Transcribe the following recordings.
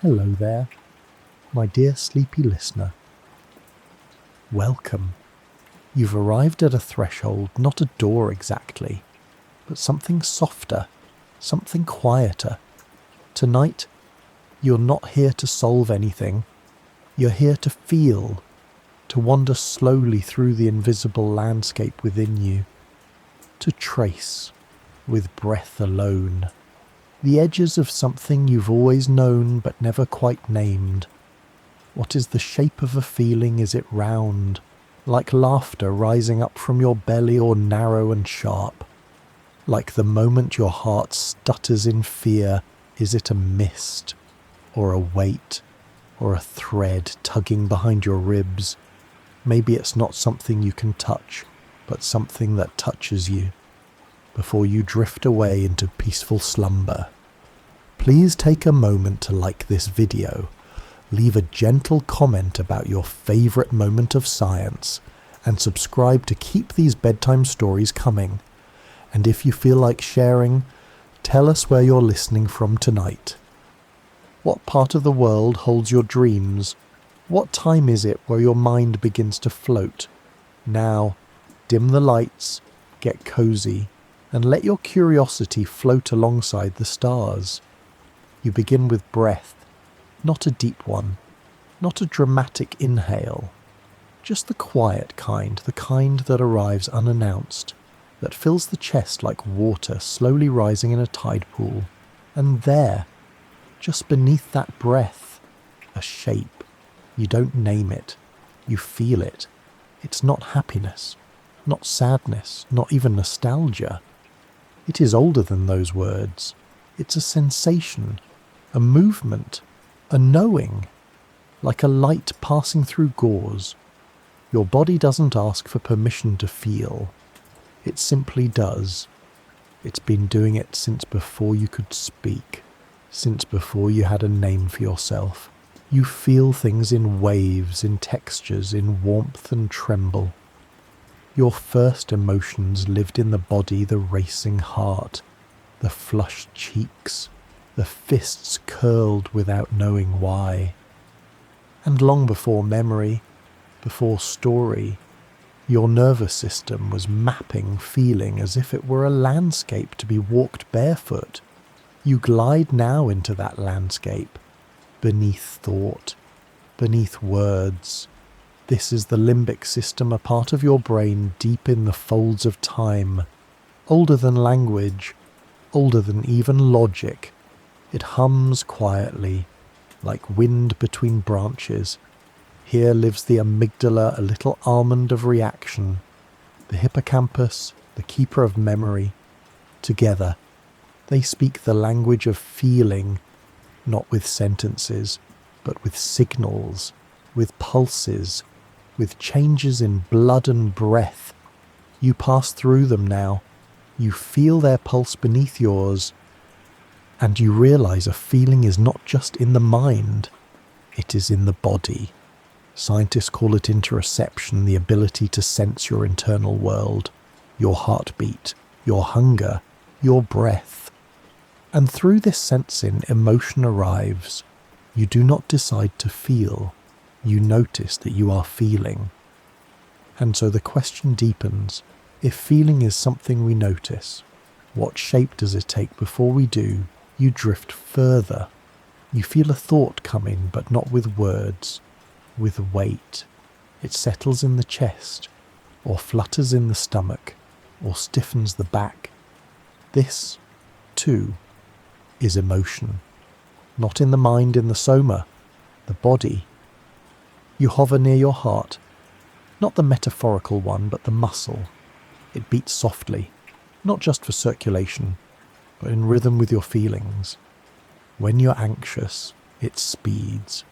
Hello there, my dear sleepy listener. Welcome. You've arrived at a threshold, not a door exactly, but something softer, something quieter. Tonight, you're not here to solve anything. You're here to feel, to wander slowly through the invisible landscape within you, to trace, with breath alone, the edges of something you've always known but never quite named. What is the shape of a feeling? Is it round, like laughter rising up from your belly, or narrow and sharp? Like the moment your heart stutters in fear, is it a mist, or a weight, or a thread tugging behind your ribs? Maybe it's not something you can touch, but something that touches you, before you drift away into peaceful slumber. Please take a moment to like this video, leave a gentle comment about your favourite moment of science, and subscribe to keep these bedtime stories coming. And if you feel like sharing, tell us where you're listening from tonight. What part of the world holds your dreams? What time is it where your mind begins to float? Now, dim the lights, get cozy, and let your curiosity float alongside the stars. You begin with breath, not a deep one, not a dramatic inhale, just the quiet kind, the kind that arrives unannounced, that fills the chest like water slowly rising in a tide pool. And there, just beneath that breath, a shape. You don't name it, you feel it. It's not happiness, not sadness, not even nostalgia. It is older than those words. It's a sensation, a movement, a knowing, like a light passing through gauze. Your body doesn't ask for permission to feel. It simply does. It's been doing it since before you could speak, since before you had a name for yourself. You feel things in waves, in textures, in warmth and tremble. Your first emotions lived in the body, the racing heart, the flushed cheeks, the fists curled without knowing why. And long before memory, before story, your nervous system was mapping feeling as if it were a landscape to be walked barefoot. You glide now into that landscape, beneath thought, beneath words. This is the limbic system, a part of your brain deep in the folds of time, older than language, older than even logic. It hums quietly, like wind between branches. Here lives the amygdala, a little almond of reaction, the hippocampus, the keeper of memory. Together, they speak the language of feeling, not with sentences, but with signals, with pulses, with changes in blood and breath. You pass through them now. You feel their pulse beneath yours, and you realize a feeling is not just in the mind, it is in the body. Scientists call it interoception, the ability to sense your internal world, your heartbeat, your hunger, your breath. And through this sensing, emotion arrives. You do not decide to feel. You notice that you are feeling. And so the question deepens. If feeling is something we notice, what shape does it take before we do? You drift further. You feel a thought coming, but not with words, with weight. It settles in the chest, or flutters in the stomach, or stiffens the back. This, too, is emotion. Not in the mind, in the soma, the body. You hover near your heart, not the metaphorical one, but the muscle. It beats softly, not just for circulation, but in rhythm with your feelings. When you're anxious, it speeds.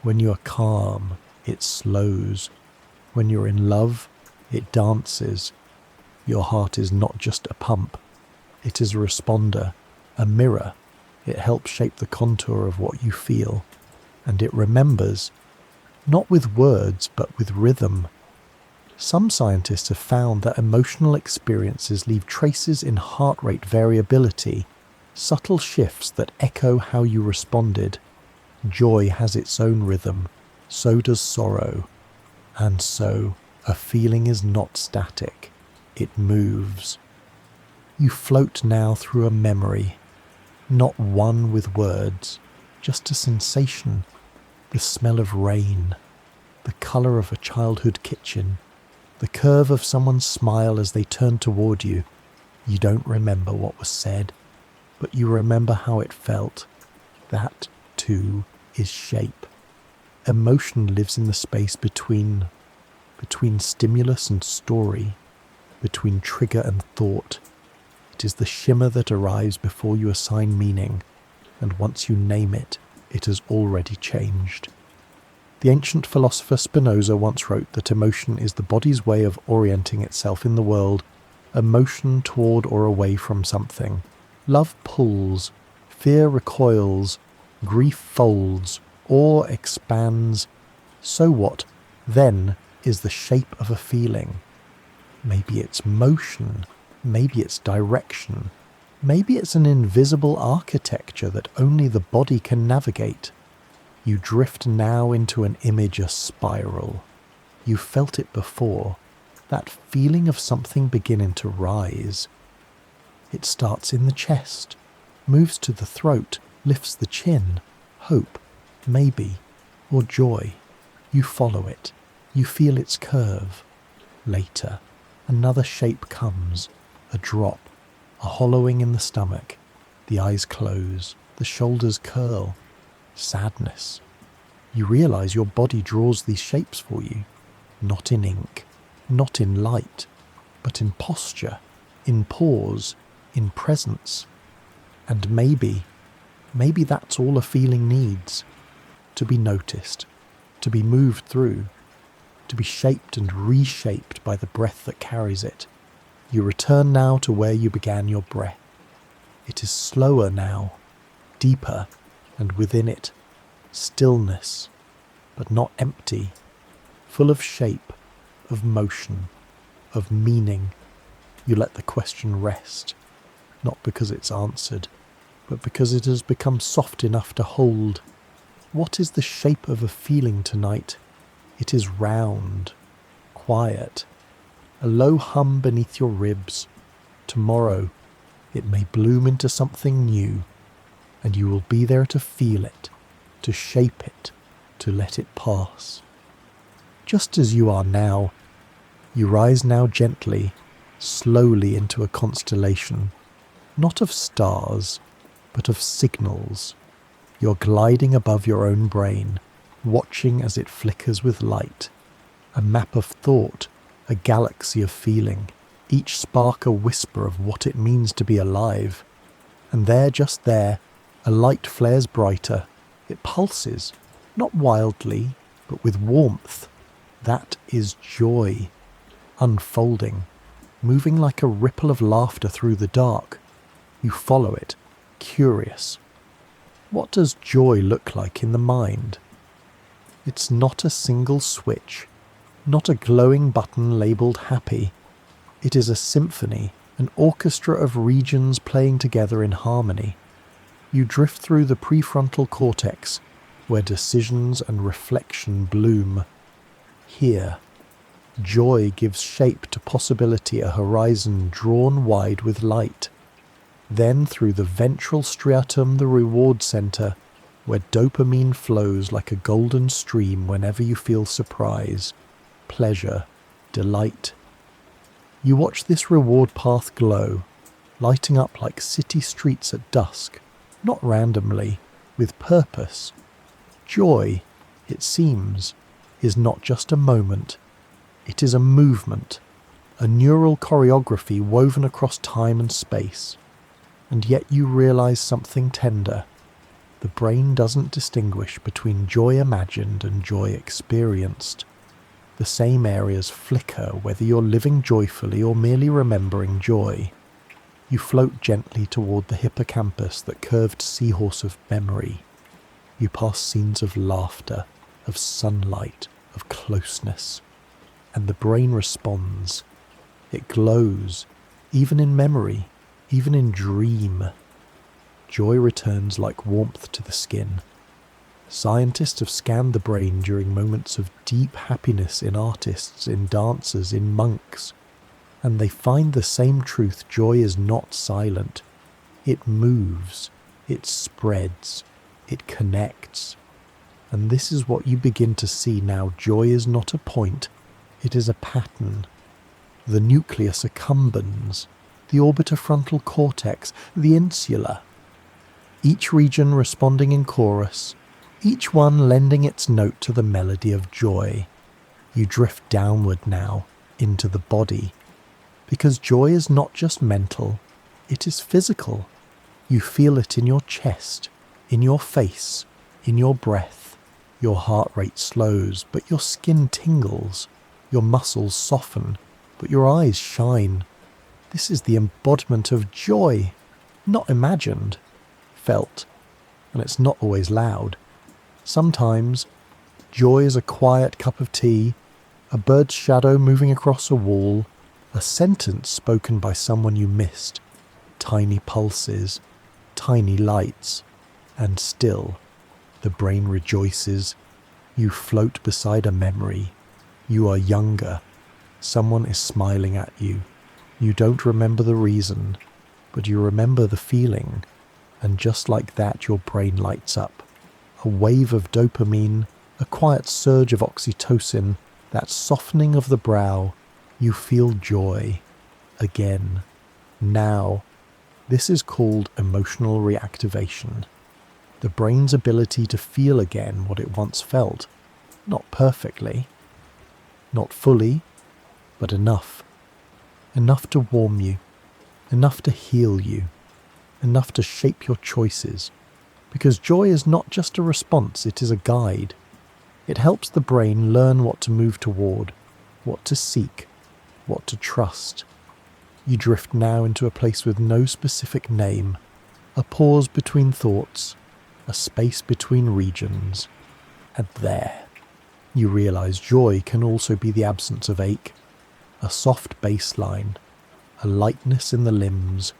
When you are calm, it slows. When you're in love, it dances. Your heart is not just a pump. It is a responder, a mirror. It helps shape the contour of what you feel. And it remembers, not with words, but with rhythm. Some scientists have found that emotional experiences leave traces in heart rate variability, subtle shifts that echo how you responded. Joy has its own rhythm, so does sorrow, and so a feeling is not static, it moves. You float now through a memory, not one with words, just a sensation, the smell of rain, the colour of a childhood kitchen, the curve of someone's smile as they turn toward you. You don't remember what was said, but you remember how it felt. That, too, is shape. Emotion lives in the space between stimulus and story, between trigger and thought. It is the shimmer that arrives before you assign meaning, and once you name it, it has already changed. The ancient philosopher Spinoza once wrote that emotion is the body's way of orienting itself in the world, a motion toward or away from something. Love pulls, fear recoils, grief folds, awe expands. So what, then, is the shape of a feeling? Maybe it's motion, maybe it's direction, maybe it's an invisible architecture that only the body can navigate. You drift now into an image, a spiral. You felt it before, that feeling of something beginning to rise. It starts in the chest, moves to the throat, lifts the chin, hope, maybe, or joy. You follow it, you feel its curve. Later, another shape comes, a drop, a hollowing in the stomach. The eyes close, the shoulders curl. Sadness. You realize your body draws these shapes for you, not in ink, not in light, but in posture, in pause, in presence. And maybe that's all a feeling needs, to be noticed, to be moved through, to be shaped and reshaped by the breath that carries it. You return now to where you began your breath. It is slower now, deeper, and within it, stillness, but not empty, full of shape, of motion, of meaning. You let the question rest, not because it's answered, but because it has become soft enough to hold. What is the shape of a feeling tonight? It is round, quiet, a low hum beneath your ribs. Tomorrow, it may bloom into something new, and you will be there to feel it, to shape it, to let it pass. Just as you are now, you rise now gently, slowly into a constellation, not of stars, but of signals. You're gliding above your own brain, watching as it flickers with light. A map of thought, a galaxy of feeling, each spark a whisper of what it means to be alive. And there, just there, a light flares brighter. It pulses, not wildly, but with warmth. That is joy, unfolding, moving like a ripple of laughter through the dark. You follow it, curious. What does joy look like in the mind? It's not a single switch, not a glowing button labelled happy. It is a symphony, an orchestra of regions playing together in harmony. You drift through the prefrontal cortex, where decisions and reflection bloom. Here, joy gives shape to possibility, a horizon drawn wide with light. Then through the ventral striatum, the reward center, where dopamine flows like a golden stream whenever you feel surprise, pleasure, delight. You watch this reward path glow, lighting up like city streets at dusk, not randomly, with purpose. Joy, it seems, is not just a moment. It is a movement, a neural choreography woven across time and space. And yet you realize something tender. The brain doesn't distinguish between joy imagined and joy experienced. The same areas flicker whether you're living joyfully or merely remembering joy. You float gently toward the hippocampus, that curved seahorse of memory. You pass scenes of laughter, of sunlight, of closeness. And the brain responds. It glows, even in memory, even in dream. Joy returns like warmth to the skin. Scientists have scanned the brain during moments of deep happiness in artists, in dancers, in monks, and they find the same truth: joy is not silent. It moves, it spreads, it connects. And this is what you begin to see now. Joy is not a point, it is a pattern. The nucleus accumbens, the orbitofrontal cortex, the insula. Each region responding in chorus, each one lending its note to the melody of joy. You drift downward now, into the body. Because joy is not just mental, it is physical. You feel it in your chest, in your face, in your breath. Your heart rate slows, but your skin tingles. Your muscles soften, but your eyes shine. This is the embodiment of joy, not imagined, felt. And it's not always loud. Sometimes, joy is a quiet cup of tea, a bird's shadow moving across a wall, a sentence spoken by someone you missed, tiny pulses, tiny lights, and still, the brain rejoices. You float beside a memory. You are younger. Someone is smiling at you. You don't remember the reason, but you remember the feeling, and just like that your brain lights up. A wave of dopamine, a quiet surge of oxytocin, that softening of the brow. You feel joy. Again. Now. This is called emotional reactivation. The brain's ability to feel again what it once felt. Not perfectly. Not fully, but enough. Enough to warm you. Enough to heal you. Enough to shape your choices. Because joy is not just a response, it is a guide. It helps the brain learn what to move toward, what to seek, what to trust. You drift now into a place with no specific name, a pause between thoughts, a space between regions, and there, you realize joy can also be the absence of ache, a soft baseline, a lightness in the limbs,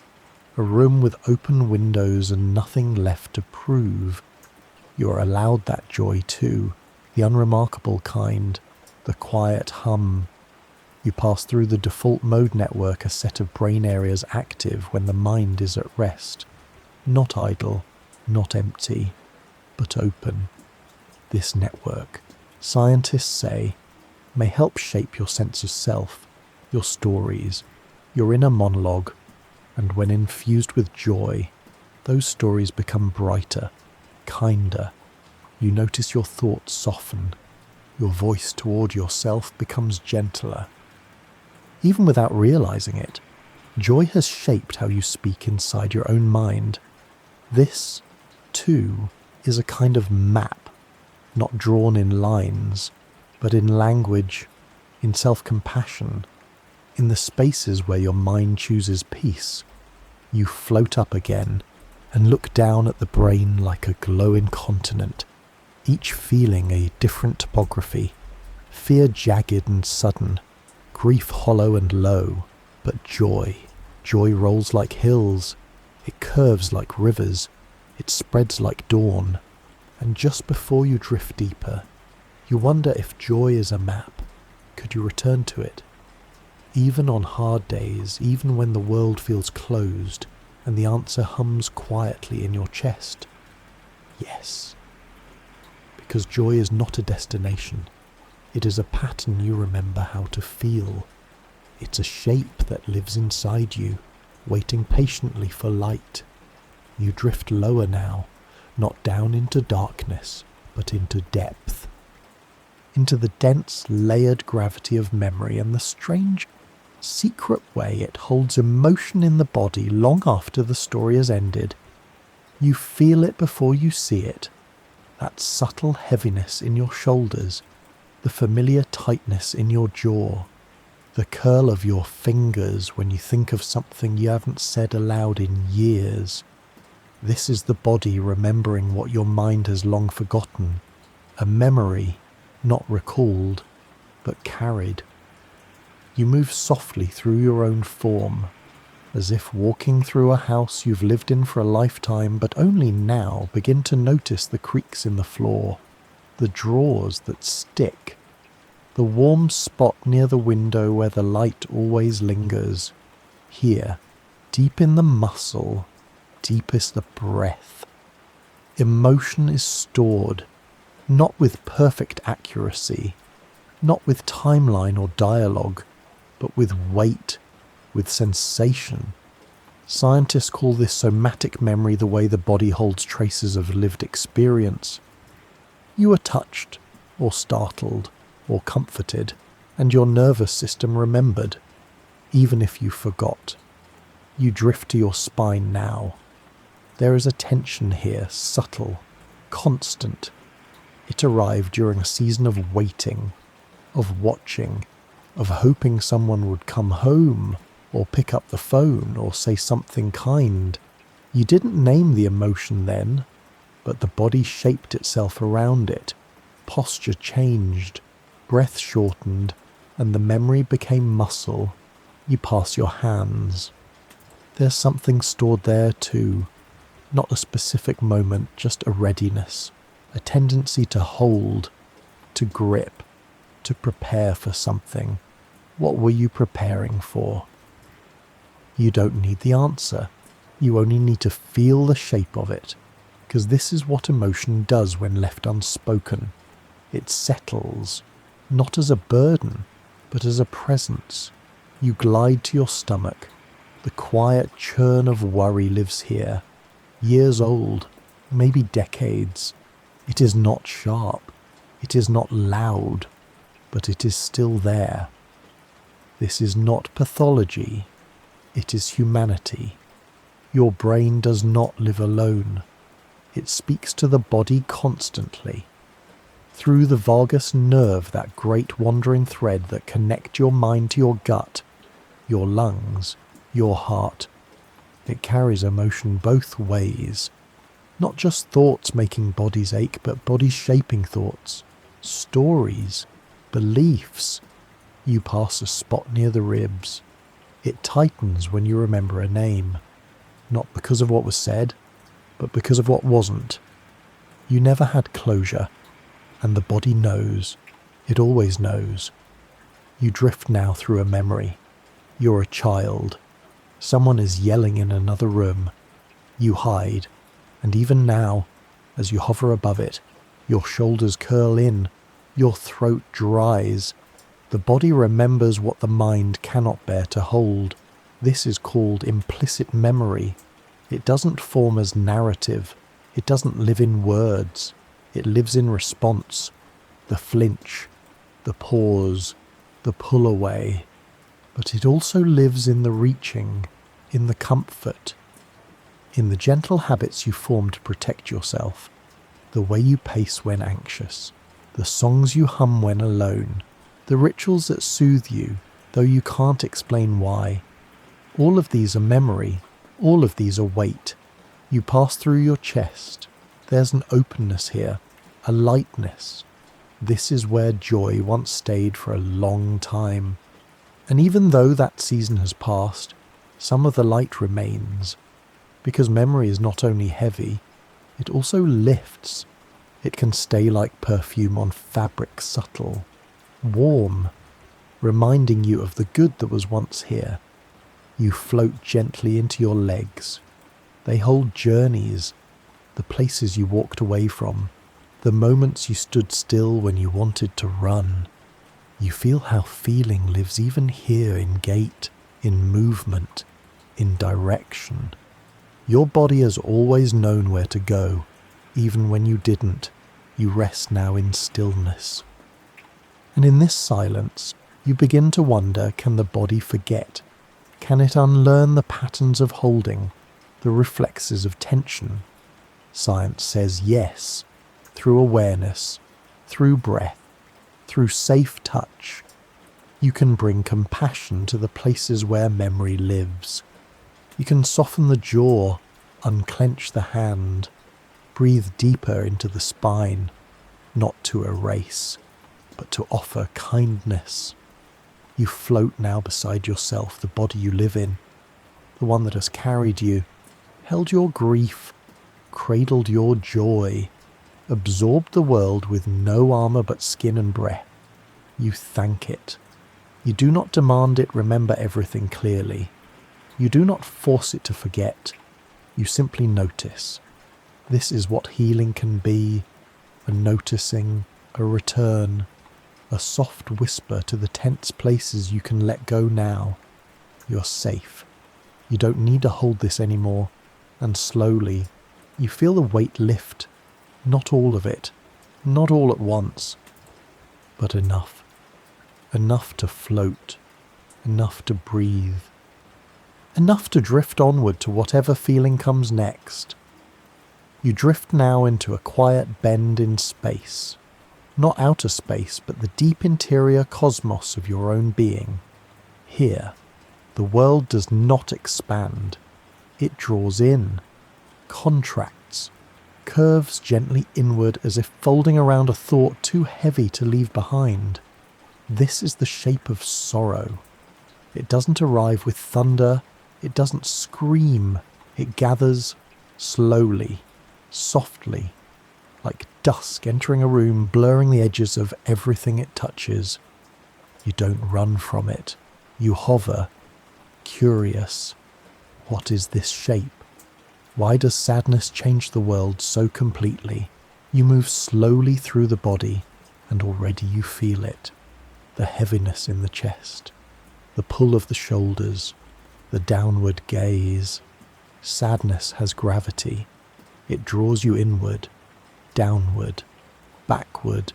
a room with open windows and nothing left to prove. You are allowed that joy too, the unremarkable kind, the quiet hum. You pass through the default mode network, a set of brain areas active when the mind is at rest. Not idle, not empty, but open. This network, scientists say, may help shape your sense of self, your stories, your inner monologue, and when infused with joy, those stories become brighter, kinder. You notice your thoughts soften. Your voice toward yourself becomes gentler. Even without realizing it, joy has shaped how you speak inside your own mind. This, too, is a kind of map, not drawn in lines, but in language, in self-compassion, in the spaces where your mind chooses peace. You float up again and look down at the brain like a glowing continent, each feeling a different topography, fear jagged and sudden, grief hollow and low, but joy rolls like hills, it curves like rivers, it spreads like dawn, and just before you drift deeper, you wonder if joy is a map. Could you return to it? Even on hard days, even when the world feels closed, and the answer hums quietly in your chest. Yes. Because joy is not a destination. It is a pattern you remember how to feel. It's a shape that lives inside you, waiting patiently for light. You drift lower now, not down into darkness, but into depth. Into the dense, layered gravity of memory and the strange, secret way it holds emotion in the body long after the story has ended. You feel it before you see it, that subtle heaviness in your shoulders, the familiar tightness in your jaw, the curl of your fingers when you think of something you haven't said aloud in years. This is the body remembering what your mind has long forgotten, a memory not recalled, but carried. You move softly through your own form, as if walking through a house you've lived in for a lifetime but only now begin to notice the creaks in the floor, the drawers that stick, the warm spot near the window where the light always lingers. Here, deep in the muscle, deepest the breath. Emotion is stored, not with perfect accuracy, not with timeline or dialogue, but with weight, with sensation. Scientists call this somatic memory, the way the body holds traces of lived experience. You were touched, or startled, or comforted, and your nervous system remembered, even if you forgot. You drift to your spine now. There is a tension here, subtle, constant. It arrived during a season of waiting, of watching, of hoping someone would come home, or pick up the phone, or say something kind. You didn't name the emotion then, but the body shaped itself around it. Posture changed, breath shortened, and the memory became muscle. You pass your hands. There's something stored there too. Not a specific moment, just a readiness, a tendency to hold, to grip, to prepare for something. What were you preparing for? You don't need the answer. You only need to feel the shape of it, because this is what emotion does when left unspoken. It settles, not as a burden, but as a presence. You glide to your stomach. The quiet churn of worry lives here, years old, maybe decades. It is not sharp, it is not loud, but it is still there. This is not pathology, it is humanity. Your brain does not live alone. It speaks to the body constantly. Through the vagus nerve, that great wandering thread that connects your mind to your gut, your lungs, your heart. It carries emotion both ways. Not just thoughts making bodies ache, but bodies shaping thoughts. Stories, beliefs. You pass a spot near the ribs. It tightens when you remember a name. Not because of what was said, but because of what wasn't. You never had closure, and the body knows. It always knows. You drift now through a memory. You're a child. Someone is yelling in another room. You hide, and even now, as you hover above it, your shoulders curl in, your throat dries. The body remembers what the mind cannot bear to hold. This is called implicit memory. It doesn't form as narrative. It doesn't live in words. It lives in response. The flinch, the pause, the pull away. But it also lives in the reaching, in the comfort, in the gentle habits you form to protect yourself, the way you pace when anxious, the songs you hum when alone, the rituals that soothe you, though you can't explain why. All of these are memory, all of these are weight. You pass through your chest. There's an openness here, a lightness. This is where joy once stayed for a long time. And even though that season has passed, some of the light remains, because memory is not only heavy, it also lifts. It can stay like perfume on fabric, subtle, warm, reminding you of the good that was once here. You float gently into your legs. They hold journeys, the places you walked away from, the moments you stood still when you wanted to run. You feel how feeling lives even here, in gait, in movement, in direction. Your body has always known where to go, even when you didn't. You rest now in stillness. And in this silence, you begin to wonder, can the body forget? Can it unlearn the patterns of holding, the reflexes of tension? Science says yes, through awareness, through breath, through safe touch. You can bring compassion to the places where memory lives. You can soften the jaw, unclench the hand, breathe deeper into the spine, not to erase, but to offer kindness. You float now beside yourself, the body you live in. the one that has carried you, held your grief, cradled your joy, absorbed the world with no armour but skin and breath. You thank it. You do not demand it remember everything clearly. You do not force it to forget. You simply notice. This is what healing can be, a noticing, a return, a soft whisper to the tense places you can let go now. You're safe. You don't need to hold this anymore, and slowly, you feel the weight lift. Not all of it, not all at once, but enough. Enough to float, enough to breathe, enough to drift onward to whatever feeling comes next. You drift now into a quiet bend in space. Not outer space, but the deep interior cosmos of your own being. Here, the world does not expand. It draws in, contracts, curves gently inward as if folding around a thought too heavy to leave behind. This is the shape of sorrow. It doesn't arrive with thunder, it doesn't scream, it gathers slowly, softly, like dusk entering a room, blurring the edges of everything it touches. You don't run from it. You hover, curious. What is this shape? Why does sadness change the world so completely? You move slowly through the body, and already you feel it. The heaviness in the chest, the pull of the shoulders, the downward gaze. Sadness has gravity. It draws you inward, downward, backward.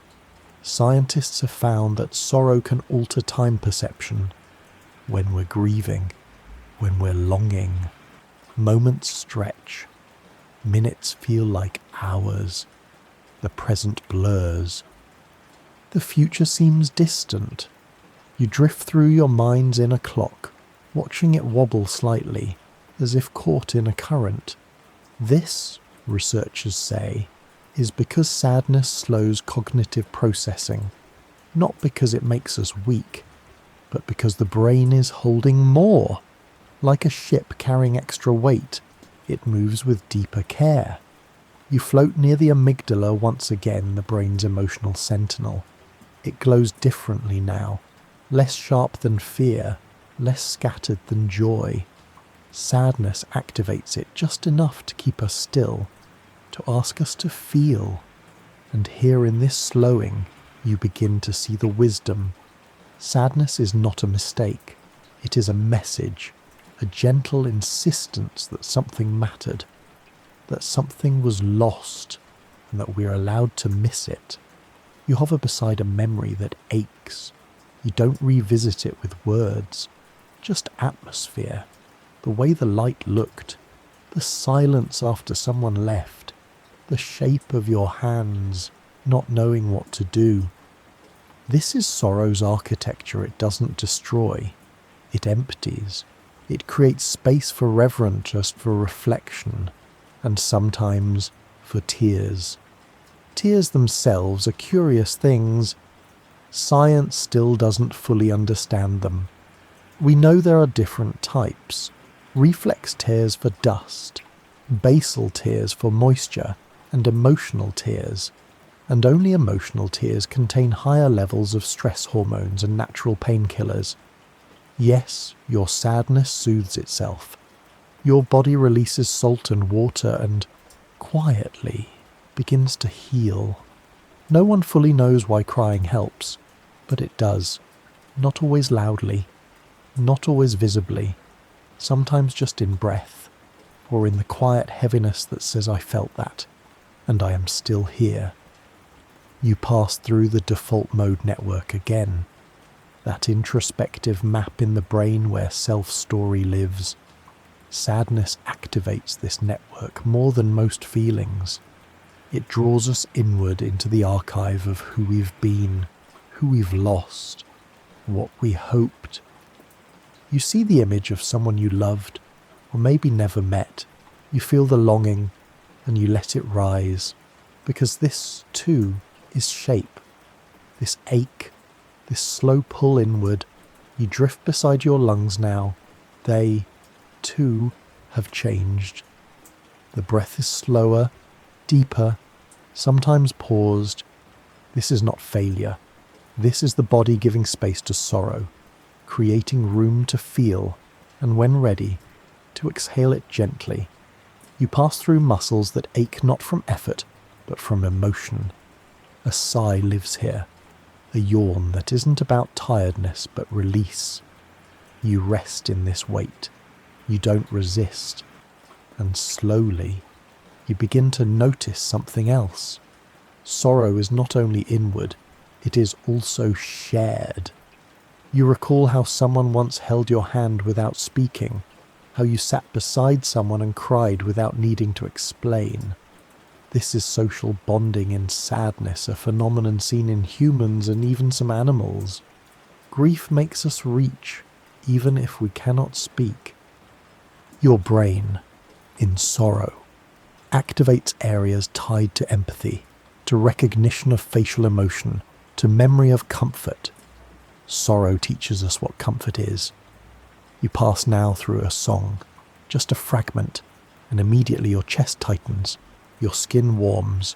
Scientists have found that sorrow can alter time perception. When we're grieving, when we're longing, moments stretch, minutes feel like hours, the present blurs. The future seems distant. You drift through your mind's inner clock, watching it wobble slightly, as if caught in a current. This, researchers say, is because sadness slows cognitive processing, not because it makes us weak, but because the brain is holding more. Like a ship carrying extra weight, it moves with deeper care. You float near the amygdala once again, the brain's emotional sentinel. It glows differently now, less sharp than fear, less scattered than joy. Sadness activates it just enough to keep us still, to ask us to feel. And here in this slowing, you begin to see the wisdom. Sadness is not a mistake. It is a message, a gentle insistence that something mattered, that something was lost, and that we're allowed to miss it. You hover beside a memory that aches. You don't revisit it with words, just atmosphere, the way the light looked, the silence after someone left, the shape of your hands, not knowing what to do. This is sorrow's architecture. It doesn't destroy. It empties. It creates space for reverence, just for reflection, and sometimes for tears. Tears themselves are curious things. Science still doesn't fully understand them. We know there are different types. Reflex tears for dust, basal tears for moisture, and emotional tears. And only emotional tears contain higher levels of stress hormones and natural painkillers. Yes, your sadness soothes itself. Your body releases salt and water and, quietly, begins to heal. No one fully knows why crying helps, but it does. Not always loudly, not always visibly, sometimes just in breath, or in the quiet heaviness that says I felt that, and I am still here. You pass through the default mode network again, that introspective map in the brain where self-story lives. Sadness activates this network more than most feelings. It draws us inward into the archive of who we've been, who we've lost, what we hoped. You see the image of someone you loved, or maybe never met. You feel the longing, and you let it rise, because this, too, is shape. This ache, this slow pull inward. You drift beside your lungs now. They too have changed. The breath is slower, deeper, sometimes paused. This is not failure. This is the body giving space to sorrow, creating room to feel, and when ready, to exhale it gently. You pass through muscles that ache not from effort, but from emotion. A sigh lives here, a yawn that isn't about tiredness but release. You rest in this weight. You don't resist. And slowly, you begin to notice something else. Sorrow is not only inward, it is also shared. You recall how someone once held your hand without speaking, how you sat beside someone and cried without needing to explain. This is social bonding in sadness, a phenomenon seen in humans and even some animals. Grief makes us reach, even if we cannot speak. Your brain, in sorrow, activates areas tied to empathy, to recognition of facial emotion, to memory of comfort. Sorrow teaches us what comfort is. You pass now through a song, just a fragment, and immediately your chest tightens, your skin warms.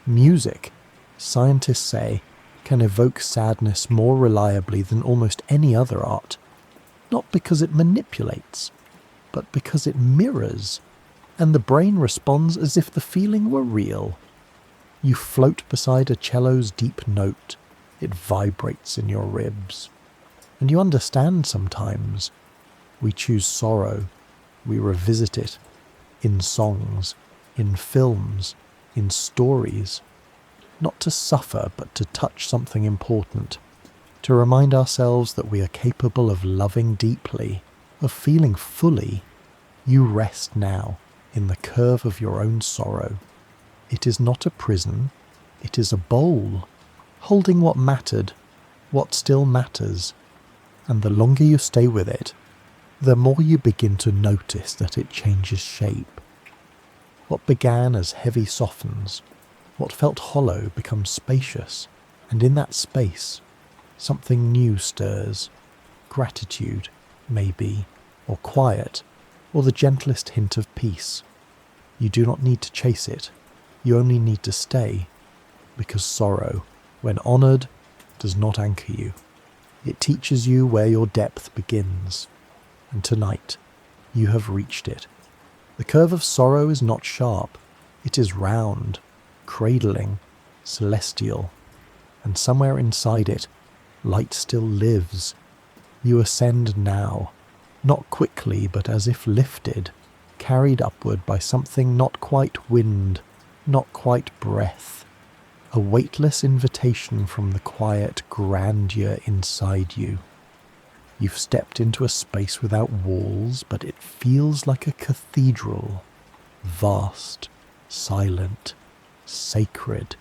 Music, scientists say, can evoke sadness more reliably than almost any other art, not because it manipulates, but because it mirrors, and the brain responds as if the feeling were real. You float beside a cello's deep note. It vibrates in your ribs. And you understand sometimes. We choose sorrow. We revisit it. In songs, in films, in stories. Not to suffer, but to touch something important. To remind ourselves that we are capable of loving deeply, of feeling fully. You rest now in the curve of your own sorrow. It is not a prison. It is a bowl, holding what mattered, what still matters. And the longer you stay with it, the more you begin to notice that it changes shape. What began as heavy softens, what felt hollow becomes spacious, and in that space, something new stirs. Gratitude, maybe, or quiet, or the gentlest hint of peace. You do not need to chase it, you only need to stay, because sorrow, when honoured, does not anchor you. It teaches you where your depth begins, and tonight you have reached it. The curve of sorrow is not sharp, it is round, cradling, celestial, and somewhere inside it, light still lives. You ascend now, not quickly but as if lifted, carried upward by something not quite wind, not quite breath, a weightless invitation from the quiet grandeur inside you. You've stepped into a space without walls, but it feels like a cathedral, vast, silent, sacred.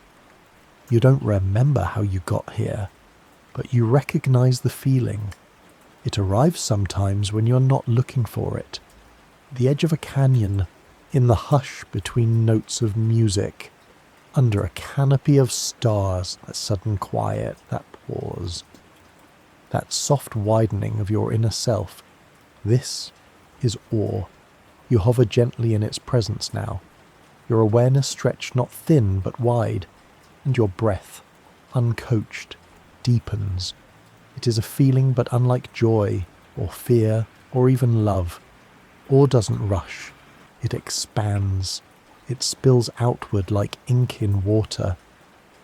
You don't remember how you got here, but you recognize the feeling. It arrives sometimes when you're not looking for it. The edge of a canyon, in the hush between notes of music, under a canopy of stars, that sudden quiet, that pause, that soft widening of your inner self. This is awe. You hover gently in its presence now, your awareness stretched not thin but wide, and your breath, uncoached, deepens. It is a feeling but unlike joy, or fear, or even love. Awe doesn't rush, it expands. It spills outward like ink in water,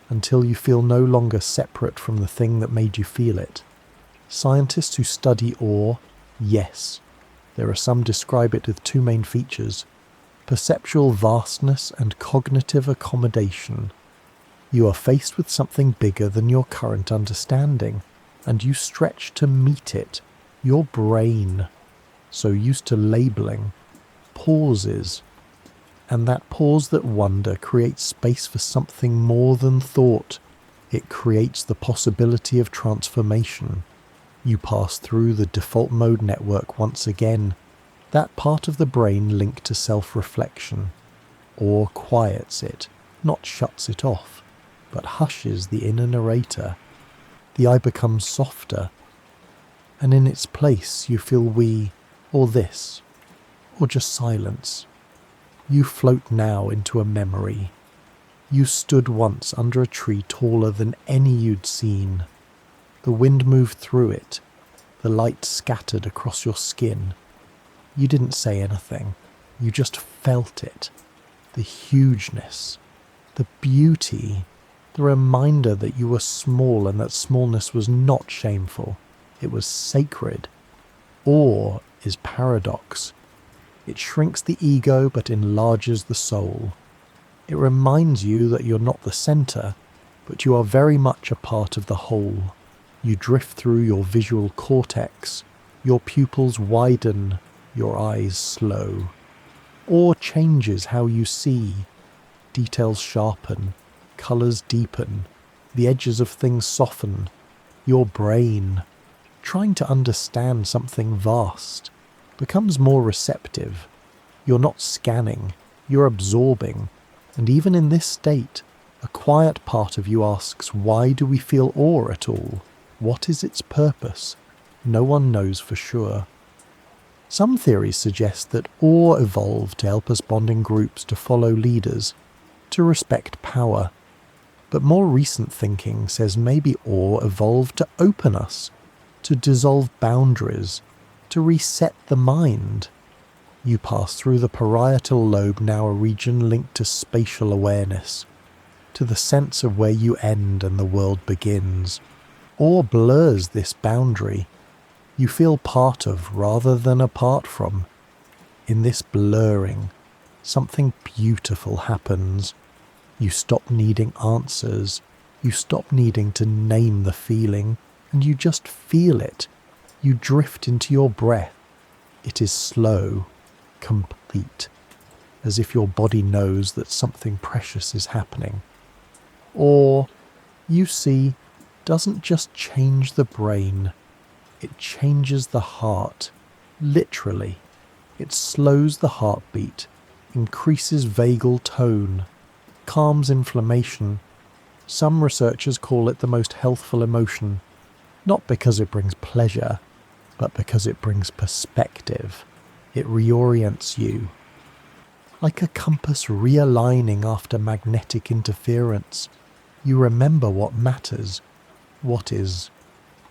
until you feel no longer separate from the thing that made you feel it. Scientists who study awe, yes, there are some describe it with two main features: perceptual vastness and cognitive accommodation. You are faced with something bigger than your current understanding, and you stretch to meet it. Your brain, so used to labeling, pauses, and that pause, that wonder, creates space for something more than thought. It creates the possibility of transformation. You pass through the default mode network once again, that part of the brain linked to self-reflection. Awe quiets it, not shuts it off, but hushes the inner narrator. The eye becomes softer, and in its place you feel we, or this, or just silence. You float now into a memory. You stood once under a tree taller than any you'd seen. The wind moved through it. The light scattered across your skin. You didn't say anything. You just felt it. The hugeness, the beauty, the reminder that you were small and that smallness was not shameful. It was sacred. Awe is paradox. It shrinks the ego but enlarges the soul. It reminds you that you're not the centre, but you are very much a part of the whole. You drift through your visual cortex. Your pupils widen, your eyes slow. Awe changes how you see. Details sharpen, colours deepen, the edges of things soften. Your brain, trying to understand something vast, becomes more receptive. You're not scanning, you're absorbing. And even in this state, a quiet part of you asks, why do we feel awe at all? What is its purpose? No one knows for sure. Some theories suggest that awe evolved to help us bond in groups, to follow leaders, to respect power. But more recent thinking says maybe awe evolved to open us, to dissolve boundaries, to reset the mind. You pass through the parietal lobe, now a region linked to spatial awareness, to the sense of where you end and the world begins. Awe blurs this boundary. You feel part of rather than apart from. In this blurring, something beautiful happens. You stop needing answers. You stop needing to name the feeling, and you just feel it. You drift into your breath. It is slow, complete, as if your body knows that something precious is happening. Or, you see, doesn't just change the brain, it changes the heart, literally. It slows the heartbeat, increases vagal tone, calms inflammation. Some researchers call it the most healthful emotion, not because it brings pleasure, but because it brings perspective. It reorients you. Like a compass realigning after magnetic interference, you remember what matters, what is.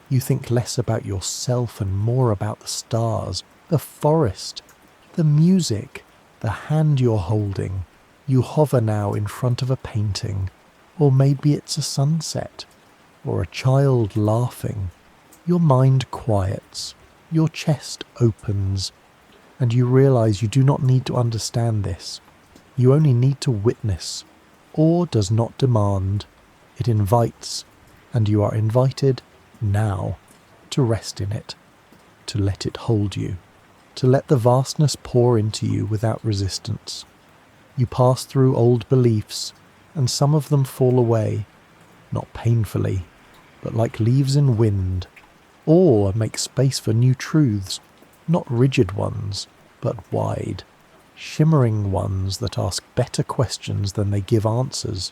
You think less about yourself and more about the stars, the forest, the music, the hand you're holding. You hover now in front of a painting, or maybe it's a sunset, or a child laughing. Your mind quiets, your chest opens, and you realize you do not need to understand this. You only need to witness. Awe does not demand, it invites, and you are invited now to rest in it, to let it hold you, to let the vastness pour into you without resistance. You pass through old beliefs, and some of them fall away, not painfully, but like leaves in wind. Awe makes space for new truths, not rigid ones, but wide, shimmering ones that ask better questions than they give answers.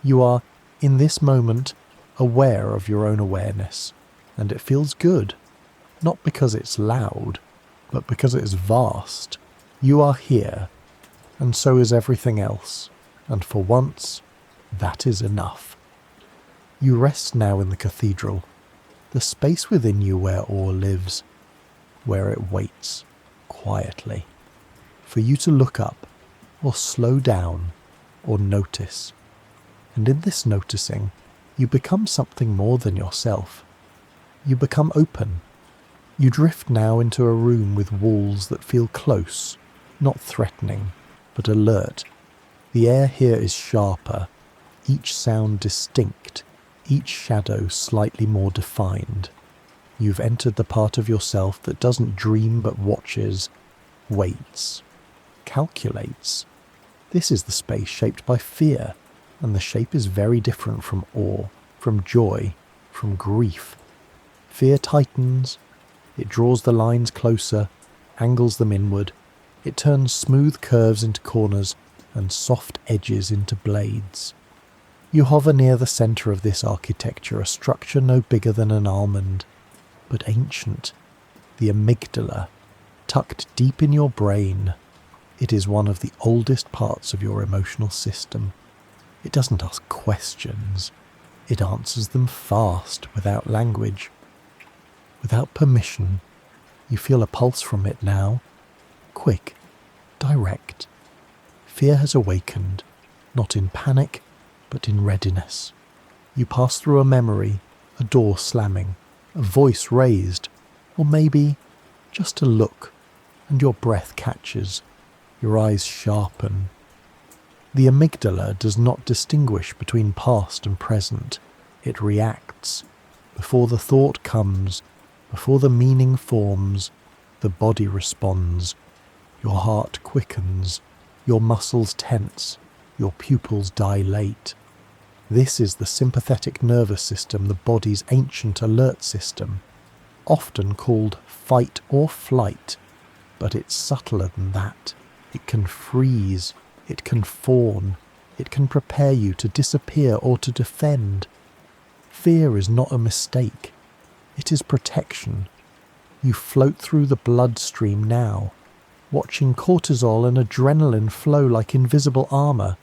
You are, in this moment, aware of your own awareness, and it feels good, not because it's loud, but because it is vast. You are here, and so is everything else, and for once, that is enough. You rest now in the cathedral, the space within you where awe lives, where it waits, quietly, for you to look up, or slow down, or notice. And in this noticing, you become something more than yourself. You become open. You drift now into a room with walls that feel close, not threatening, but alert. The air here is sharper, each sound distinct, each shadow slightly more defined. You've entered the part of yourself that doesn't dream but watches, waits, calculates. This is the space shaped by fear, and the shape is very different from awe, from joy, from grief. Fear tightens, it draws the lines closer, angles them inward, it turns smooth curves into corners and soft edges into blades. You hover near the centre of this architecture, a structure no bigger than an almond, but ancient, the amygdala, tucked deep in your brain. It is one of the oldest parts of your emotional system. It doesn't ask questions. It answers them fast, without language. Without permission, you feel a pulse from it now. Quick, direct. Fear has awakened, not in panic, but in readiness. You pass through a memory, a door slamming, a voice raised, or maybe just a look, and your breath catches, your eyes sharpen. The amygdala does not distinguish between past and present. It reacts. Before the thought comes, before the meaning forms, the body responds. Your heart quickens, your muscles tense, your pupils dilate. This is the sympathetic nervous system, the body's ancient alert system, often called fight or flight, but it's subtler than that. It can freeze, it can fawn, it can prepare you to disappear or to defend. Fear is not a mistake, it is protection. You float through the bloodstream now, watching cortisol and adrenaline flow like invisible armour,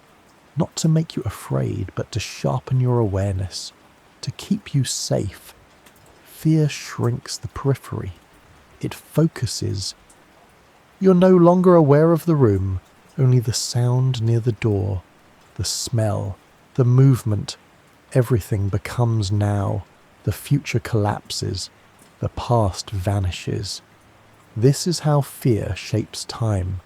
not to make you afraid, but to sharpen your awareness, to keep you safe. Fear shrinks the periphery. It focuses. You're no longer aware of the room, only the sound near the door, the smell, the movement. Everything becomes now. The future collapses. The past vanishes. This is how fear shapes time,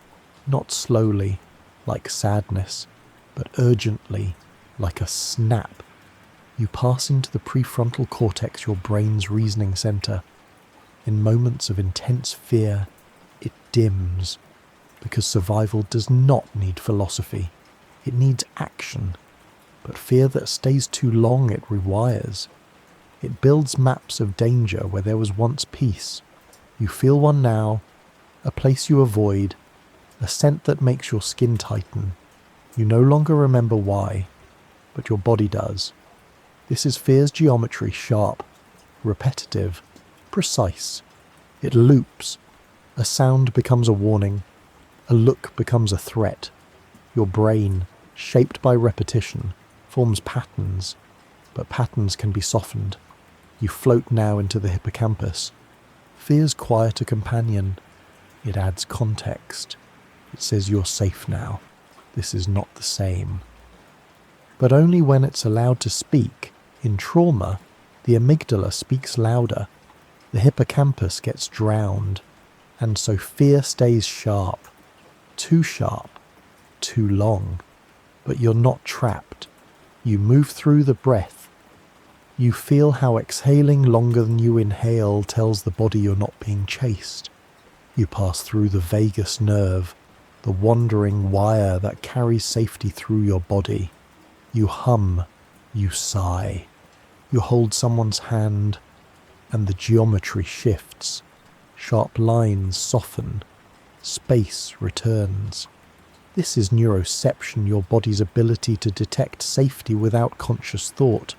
not slowly, like sadness, but urgently, like a snap. You pass into the prefrontal cortex, your brain's reasoning center. In moments of intense fear, it dims, because survival does not need philosophy. It needs action. But fear that stays too long, it rewires. It builds maps of danger where there was once peace. You feel one now, a place you avoid, a scent that makes your skin tighten. You no longer remember why, but your body does. This is fear's geometry, sharp, repetitive, precise. It loops. A sound becomes a warning. A look becomes a threat. Your brain, shaped by repetition, forms patterns, but patterns can be softened. You float now into the hippocampus. Fear's quieter companion. It adds context. It says you're safe now. This is not the same. But only when it's allowed to speak. In trauma, the amygdala speaks louder. The hippocampus gets drowned. And so fear stays sharp. Too long. But you're not trapped. You move through the breath. You feel how exhaling longer than you inhale tells the body you're not being chased. You pass through the vagus nerve, the wandering wire that carries safety through your body. You hum, you sigh. You hold someone's hand, and the geometry shifts. Sharp lines soften. Space returns. This is neuroception, your body's ability to detect safety without conscious thought.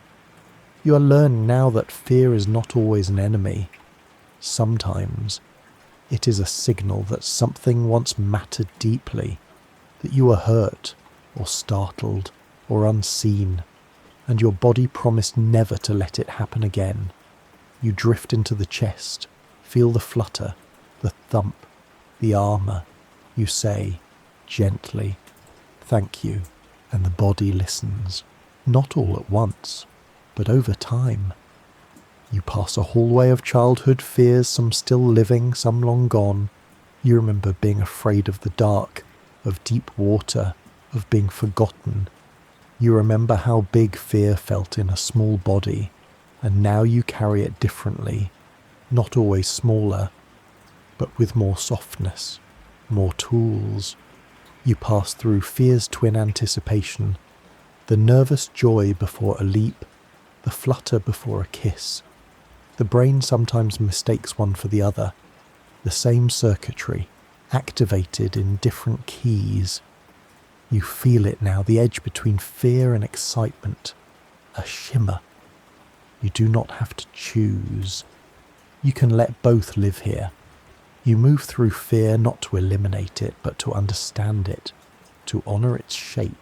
You are learning now that fear is not always an enemy. Sometimes it is a signal that something once mattered deeply, that you were hurt, or startled, or unseen, and your body promised never to let it happen again. You drift into the chest, feel the flutter, the thump, the armour. You say, gently, thank you, and the body listens, not all at once, but over time. You pass a hallway of childhood fears, some still living, some long gone. You remember being afraid of the dark, of deep water, of being forgotten. You remember how big fear felt in a small body, and now you carry it differently, not always smaller, but with more softness, more tools. You pass through fear's twin anticipation, the nervous joy before a leap, the flutter before a kiss. The brain sometimes mistakes one for the other, the same circuitry, activated in different keys. You feel it now, the edge between fear and excitement, a shimmer. You do not have to choose. You can let both live here. You move through fear not to eliminate it, but to understand it, to honour its shape,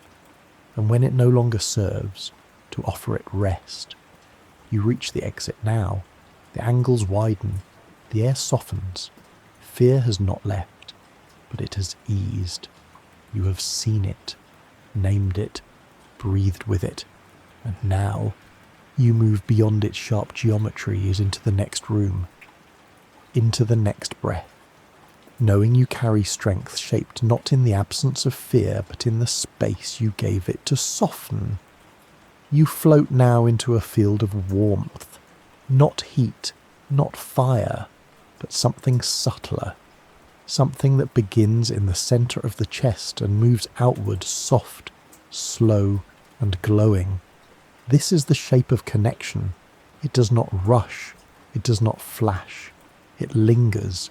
and when it no longer serves, to offer it rest. You reach the exit now. The angles widen. The air softens. Fear has not left, but it has eased. You have seen it, named it, breathed with it, and now you move beyond its sharp geometries into the next room, into the next breath, knowing you carry strength shaped not in the absence of fear, but in the space you gave it to soften. You float now into a field of warmth, not heat, not fire, but something subtler, something that begins in the centre of the chest and moves outward soft, slow, and glowing. This is the shape of connection. It does not rush, it does not flash, it lingers,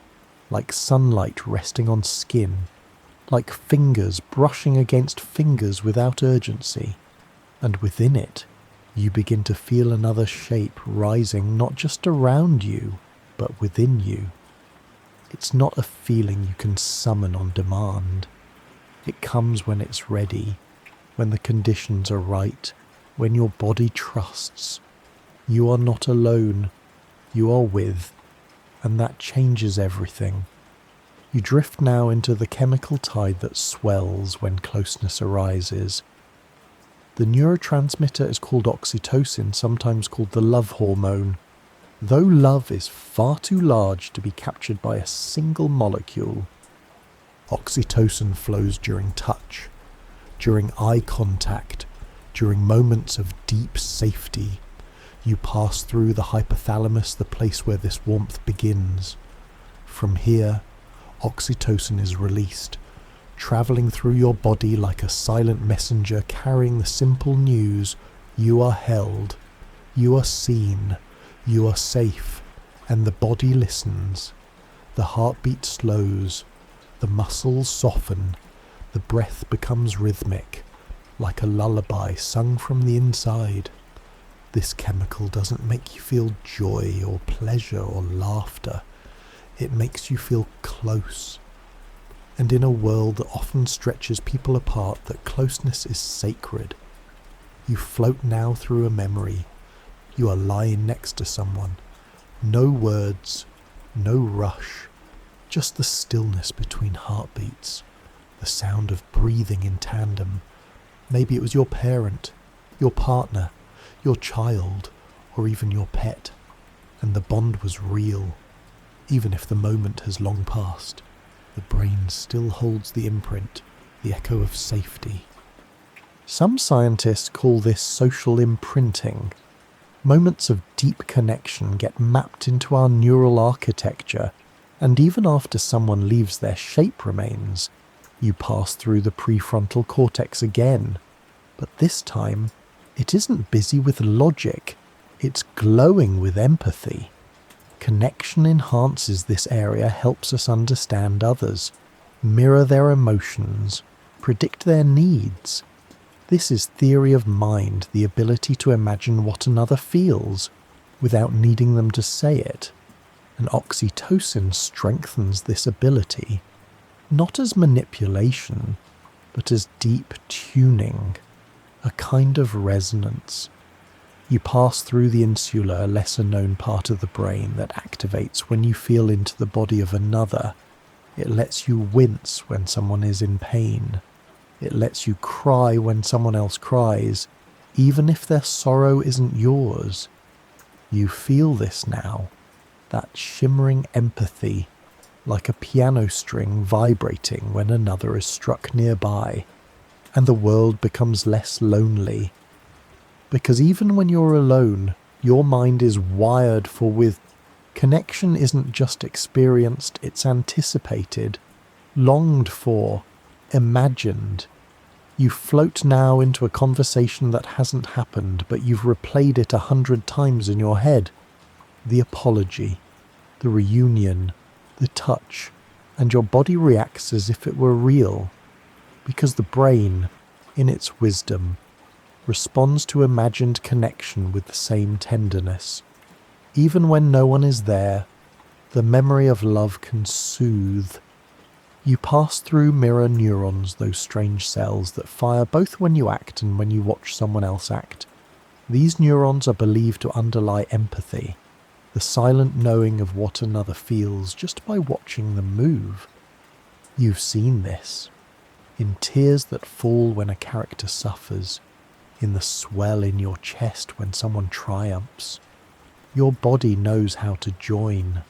like sunlight resting on skin, like fingers brushing against fingers without urgency. And within it, you begin to feel another shape rising not just around you, but within you. It's not a feeling you can summon on demand. It comes when it's ready, when the conditions are right, when your body trusts. You are not alone, you are with, and that changes everything. You drift now into the chemical tide that swells when closeness arises. The neurotransmitter is called oxytocin, sometimes called the love hormone. Though love is far too large to be captured by a single molecule, oxytocin flows during touch, during eye contact, during moments of deep safety. You pass through the hypothalamus, the place where this warmth begins. From here, oxytocin is released, travelling through your body like a silent messenger carrying the simple news: you are held, you are seen, you are safe, and the body listens. The heartbeat slows, the muscles soften, the breath becomes rhythmic, like a lullaby sung from the inside. This chemical doesn't make you feel joy or pleasure or laughter. It makes you feel close. And in a world that often stretches people apart, that closeness is sacred. You float now through a memory. You are lying next to someone. No words, no rush, just the stillness between heartbeats, the sound of breathing in tandem. Maybe it was your parent, your partner, your child, or even your pet, and the bond was real. Even if the moment has long passed, the brain still holds the imprint, the echo of safety. Some scientists call this social imprinting. Moments of deep connection get mapped into our neural architecture, and even after someone leaves, their shape remains. You pass through the prefrontal cortex again, but this time it isn't busy with logic, it's glowing with empathy. Connection enhances this area, helps us understand others, mirror their emotions, predict their needs. This is theory of mind, the ability to imagine what another feels without needing them to say it. And oxytocin strengthens this ability, not as manipulation, but as deep tuning, a kind of resonance. You pass through the insula, a lesser-known part of the brain that activates when you feel into the body of another. It lets you wince when someone is in pain. It lets you cry when someone else cries, even if their sorrow isn't yours. You feel this now, that shimmering empathy, like a piano string vibrating when another is struck nearby, and the world becomes less lonely. Because even when you're alone, your mind is wired for with. Connection isn't just experienced, it's anticipated, longed for, imagined. You float now into a conversation that hasn't happened, but you've replayed it 100 times in your head. The apology, the reunion, the touch, and your body reacts as if it were real, because the brain, in its wisdom, responds to imagined connection with the same tenderness. Even when no one is there, The memory of love can soothe. You pass through mirror neurons, those strange cells that fire both when you act and when you watch someone else act. These neurons are believed to underlie empathy, the silent knowing of what another feels just by watching them move. You've seen this. In tears that fall when a character suffers, in the swell in your chest when someone triumphs. Your body knows how to join.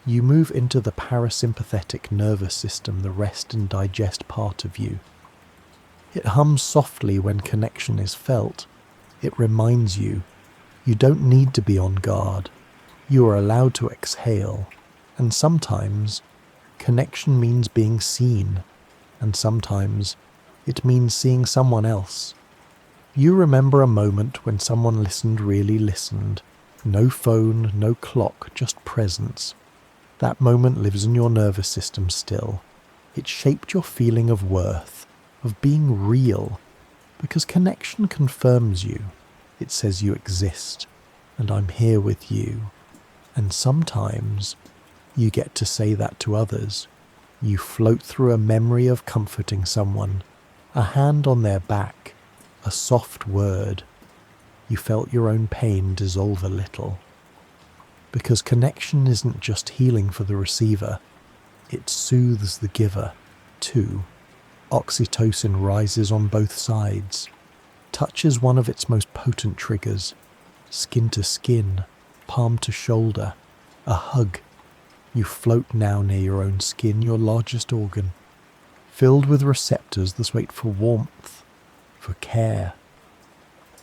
You move into the parasympathetic nervous system, the rest and digest part of you. It hums softly when connection is felt. It reminds you, you don't need to be on guard. You are allowed to exhale. And sometimes, connection means being seen. And sometimes, it means seeing someone else. You remember a moment when someone really listened. No phone, no clock, just presence. That moment lives in your nervous system still. It shaped your feeling of worth, of being real, because connection confirms you. It says you exist, and I'm here with you. And sometimes you get to say that to others. You float through a memory of comforting someone, a hand on their back, a soft word. You felt your own pain dissolve a little. Because connection isn't just healing for the receiver, it soothes the giver, too. Oxytocin rises on both sides. Touch is one of its most potent triggers. Skin to skin, palm to shoulder, a hug. You float now near your own skin, your largest organ, filled with receptors that wait for warmth, for care.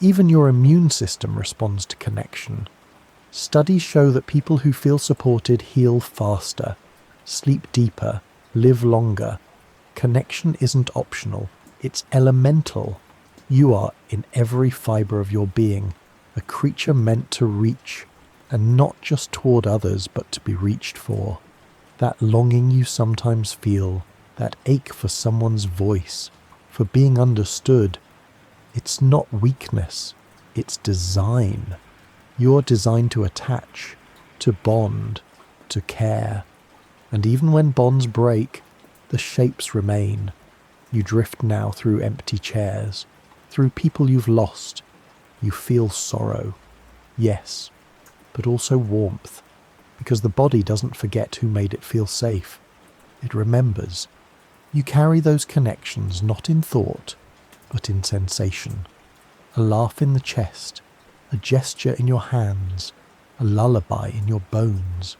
Even your immune system responds to connection. Studies show that people who feel supported heal faster, sleep deeper, live longer. Connection isn't optional, it's elemental. You are, in every fibre of your being, a creature meant to reach, and not just toward others, but to be reached for. That longing you sometimes feel, that ache for someone's voice, for being understood, it's not weakness, it's design. You're designed to attach, to bond, to care. And even when bonds break, the shapes remain. You drift now through empty chairs, through people you've lost. You feel sorrow, yes, but also warmth, because the body doesn't forget who made it feel safe. It remembers. You carry those connections not in thought, but in sensation. A laugh in the chest, a gesture in your hands, a lullaby in your bones.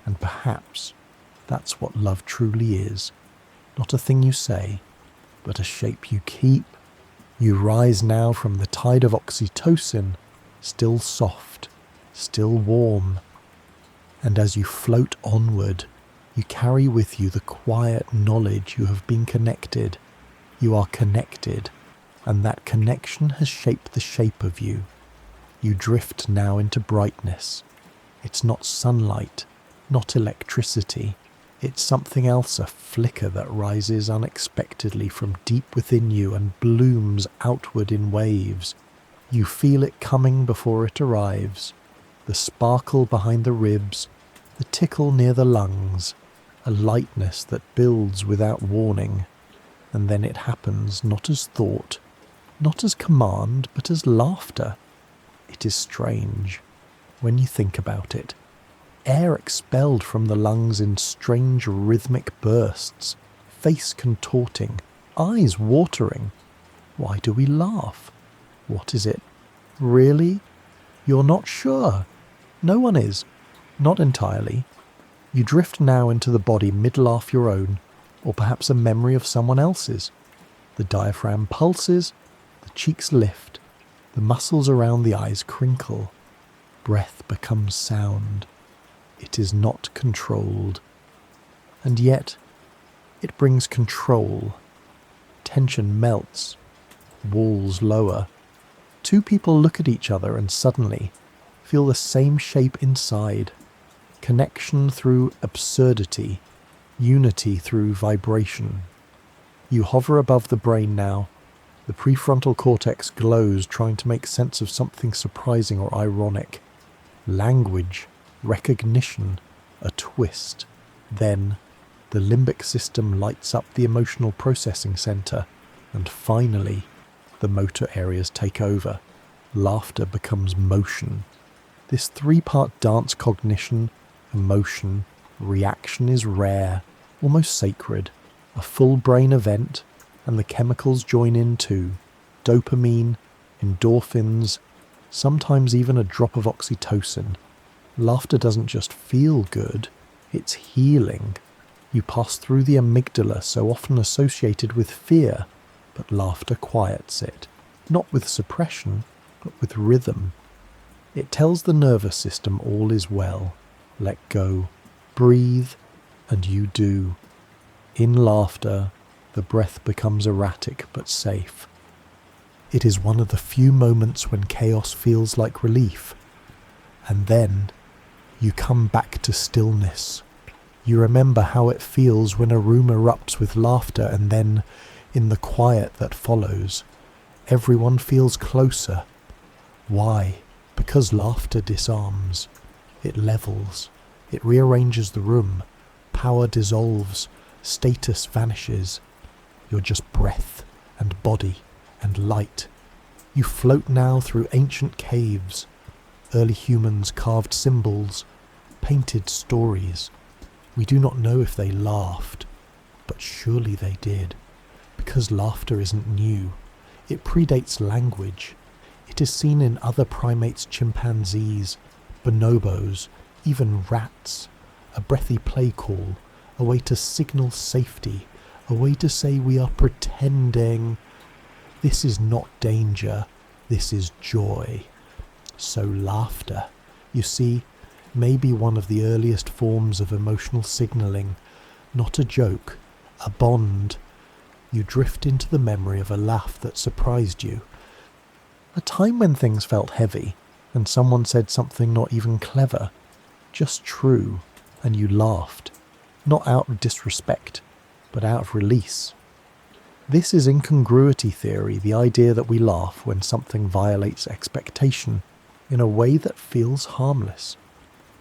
And perhaps that's what love truly is. Not a thing you say, but a shape you keep. You rise now from the tide of oxytocin, still soft, still warm. And as you float onward, you carry with you the quiet knowledge you have been connected. You are connected, and that connection has shaped the shape of you. You drift now into brightness. It's not sunlight, not electricity. It's something else, a flicker that rises unexpectedly from deep within you and blooms outward in waves. You feel it coming before it arrives. The sparkle behind the ribs, the tickle near the lungs, a lightness that builds without warning. And then it happens not as thought, not as command, but as laughter. It is strange, when you think about it. Air expelled from the lungs in strange rhythmic bursts, face contorting, eyes watering. Why do we laugh? What is it? Really? You're not sure? No one is. Not entirely. You drift now into the body mid-laugh your own, or perhaps a memory of someone else's. The diaphragm pulses, the cheeks lift, the muscles around the eyes crinkle. Breath becomes sound. It is not controlled. And yet, it brings control. Tension melts. Walls lower. Two people look at each other and suddenly feel the same shape inside. Connection through absurdity. Unity through vibration. You hover above the brain now. The prefrontal cortex glows, trying to make sense of something surprising or ironic. Language, recognition, a twist. Then the limbic system lights up the emotional processing center, and finally the motor areas take over. Laughter becomes motion. This three-part dance: cognition, emotion, reaction is rare, almost sacred, a full brain event, and the chemicals join in too. Dopamine, endorphins, sometimes even a drop of oxytocin. Laughter doesn't just feel good, it's healing. You pass through the amygdala, so often associated with fear, but laughter quiets it, not with suppression, but with rhythm. It tells the nervous system all is well. Let go, breathe, and you do. In laughter, the breath becomes erratic but safe. It is one of the few moments when chaos feels like relief. And then you come back to stillness. You remember how it feels when a room erupts with laughter, and then, in the quiet that follows, everyone feels closer. Why? Because laughter disarms. It levels. It rearranges the room. Power dissolves. Status vanishes. You're just breath and body and light. You float now through ancient caves. Early humans carved symbols, painted stories. We do not know if they laughed, but surely they did, because laughter isn't new. It predates language. It is seen in other primates: chimpanzees, bonobos, even rats. A breathy play call, a way to signal safety, a way to say we are pretending. This is not danger, this is joy. So laughter, you see, may be one of the earliest forms of emotional signalling, not a joke, a bond. You drift into the memory of a laugh that surprised you. A time when things felt heavy, and someone said something not even clever, just true, and you laughed, not out of disrespect, but out of release. This is incongruity theory, the idea that we laugh when something violates expectation in a way that feels harmless.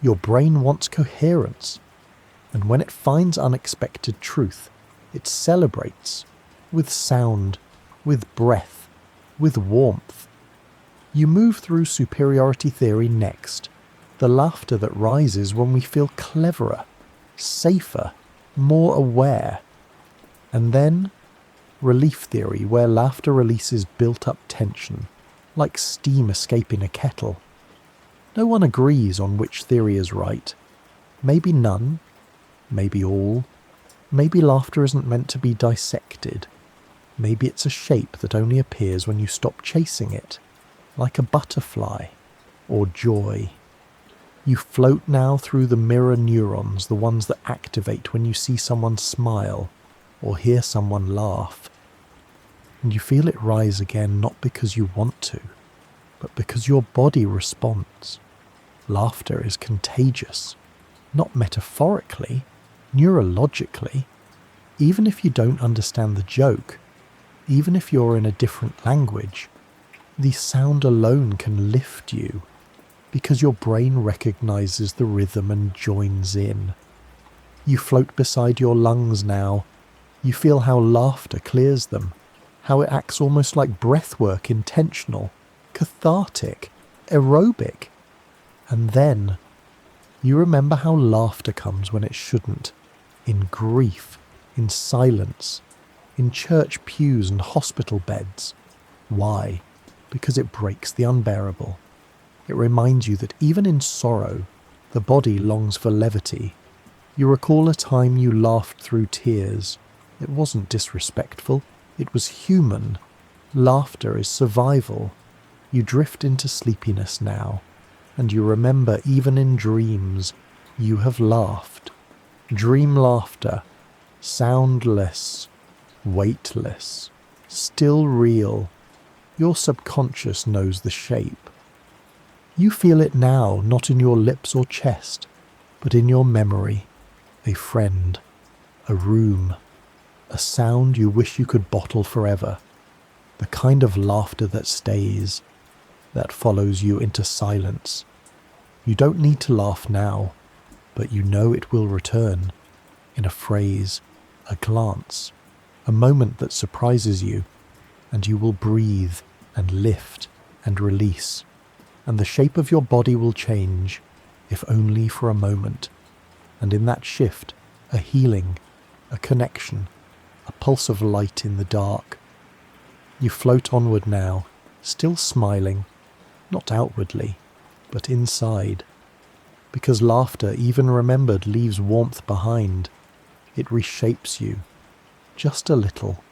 Your brain wants coherence, and when it finds unexpected truth, it celebrates with sound, with breath, with warmth. You move through superiority theory next, the laughter that rises when we feel cleverer, safer, more aware. And then relief theory, where laughter releases built-up tension, like steam escaping a kettle. No one agrees on which theory is right. Maybe none, maybe all. Maybe laughter isn't meant to be dissected. Maybe it's a shape that only appears when you stop chasing it, like a butterfly or joy. You float now through the mirror neurons, the ones that activate when you see someone smile or hear someone laugh. And you feel it rise again, not because you want to, but because your body responds. Laughter is contagious, not metaphorically, neurologically. Even if you don't understand the joke, even if you're in a different language, the sound alone can lift you, because your brain recognizes the rhythm and joins in. You float beside your lungs now. You feel how laughter clears them, how it acts almost like breathwork, intentional, cathartic, aerobic. And then you remember how laughter comes when it shouldn't, in grief, in silence, in church pews and hospital beds. Why? Because it breaks the unbearable. It reminds you that even in sorrow, the body longs for levity. You recall a time you laughed through tears. It wasn't disrespectful. It was human. Laughter is survival. You drift into sleepiness now, and you remember even in dreams, you have laughed. Dream laughter, soundless, weightless, still real. Your subconscious knows the shape. You feel it now, not in your lips or chest, but in your memory. A friend, a room, a sound you wish you could bottle forever. The kind of laughter that stays, that follows you into silence. You don't need to laugh now. but you know it will return in a phrase, a glance, a moment that surprises you, and you will breathe and lift and release, and the shape of your body will change, if only for a moment, and in that shift, a healing, a connection, a pulse of light in the dark. You float onward now, still smiling, not outwardly, but inside, because laughter, even remembered, leaves warmth behind. It reshapes you, just a little,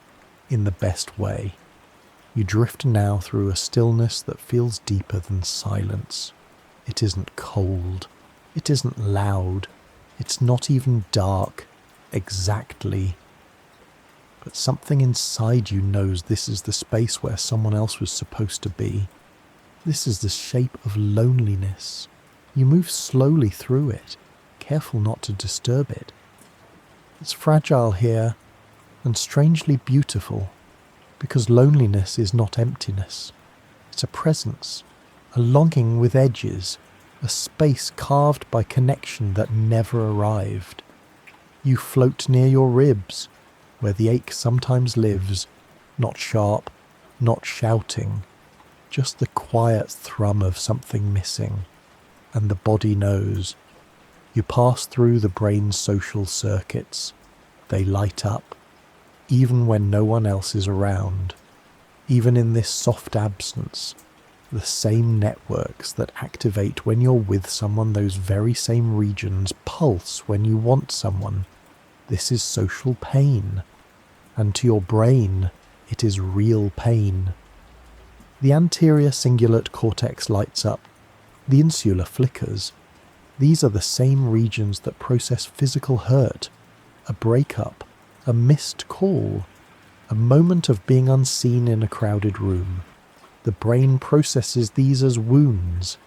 in the best way. You drift now through a stillness that feels deeper than silence. It isn't cold. It isn't loud. It's not even dark, exactly. But something inside you knows this is the space where someone else was supposed to be. This is the shape of loneliness. You move slowly through it, careful not to disturb it. It's fragile here, and strangely beautiful, because loneliness is not emptiness. It's a presence, a longing with edges, a space carved by connection that never arrived. You float near your ribs, where the ache sometimes lives, not sharp, not shouting, just the quiet thrum of something missing, and the body knows. You pass through the brain's social circuits. They light up, even when no one else is around. Even in this soft absence, the same networks that activate when you're with someone, those very same regions pulse when you want someone. This is social pain, and to your brain, it is real pain. The anterior cingulate cortex lights up, the insula flickers. These are the same regions that process physical hurt, a breakup, a missed call, a moment of being unseen in a crowded room. The brain processes these as wounds,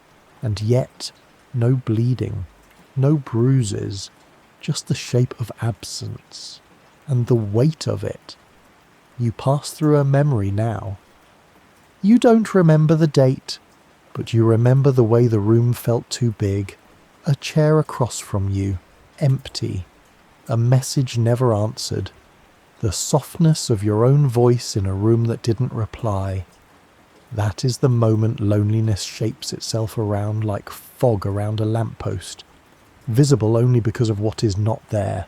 and yet no bleeding, no bruises, just the shape of absence, and the weight of it. You pass through a memory now. You don't remember the date, but you remember the way the room felt too big, a chair across from you, empty, a message never answered, the softness of your own voice in a room that didn't reply. That is the moment loneliness shapes itself around like fog around a lamppost, visible only because of what is not there.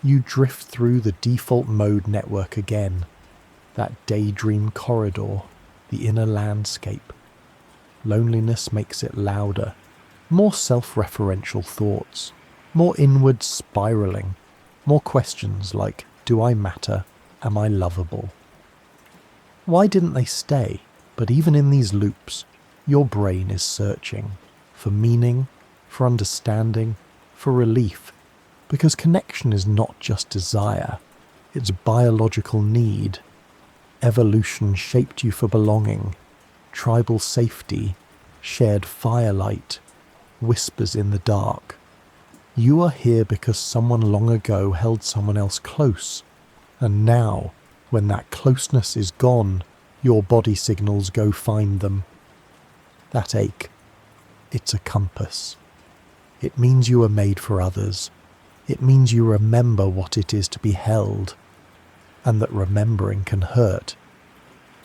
You drift through the default mode network again, that daydream corridor, the inner landscape. Loneliness makes it louder, more self-referential thoughts, more inward spiraling, more questions like, do I matter? Am I lovable? Why didn't they stay? But even in these loops, your brain is searching for meaning, for understanding, for relief, because connection is not just desire, it's biological need. Evolution shaped you for belonging, tribal safety, shared firelight, whispers in the dark. You are here because someone long ago held someone else close, and now, when that closeness is gone, your body signals go find them. That ache, it's a compass. It means you are made for others. It means you remember what it is to be held, and that remembering can hurt.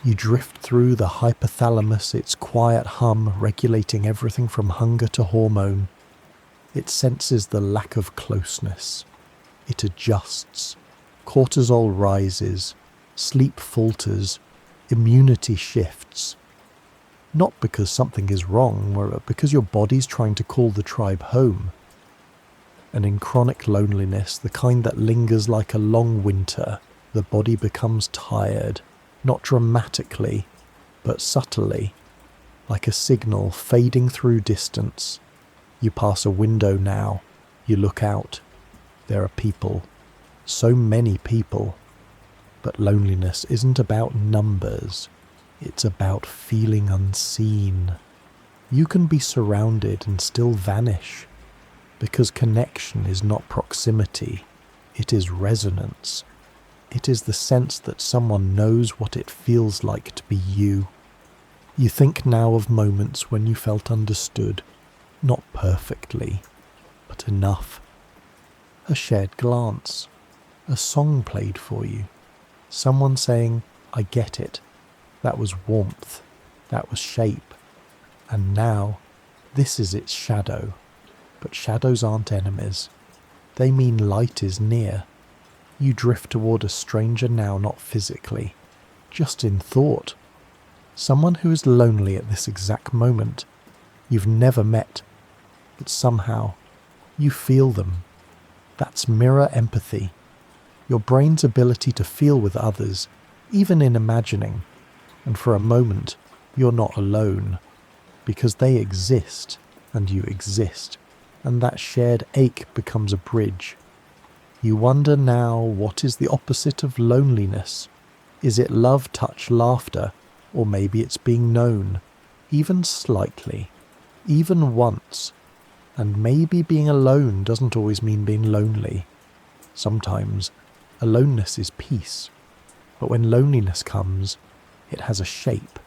You drift through the hypothalamus, its quiet hum regulating everything from hunger to hormone. It senses the lack of closeness. It adjusts. Cortisol rises. Sleep falters. Immunity shifts. Not because something is wrong, but because your body's trying to call the tribe home. And in chronic loneliness, the kind that lingers like a long winter, the body becomes tired, not dramatically, but subtly, like a signal fading through distance. You pass a window now, you look out. There are people, so many people. But loneliness isn't about numbers, it's about feeling unseen. You can be surrounded and still vanish, because connection is not proximity, it is resonance. It is the sense that someone knows what it feels like to be you. You think now of moments when you felt understood, not perfectly, but enough. A shared glance, a song played for you, someone saying, "I get it, that was warmth, that was shape, and now this is its shadow." But shadows aren't enemies. They mean light is near. You drift toward a stranger now, not physically, just in thought. Someone who is lonely at this exact moment. You've never met, but somehow you feel them. That's mirror empathy. Your brain's ability to feel with others, even in imagining. And for a moment, you're not alone, because they exist and you exist, and that shared ache becomes a bridge. You wonder now, what is the opposite of loneliness? Is it love, touch, laughter, or maybe it's being known, even slightly, even once? And maybe being alone doesn't always mean being lonely. Sometimes aloneness is peace, but when loneliness comes, it has a shape.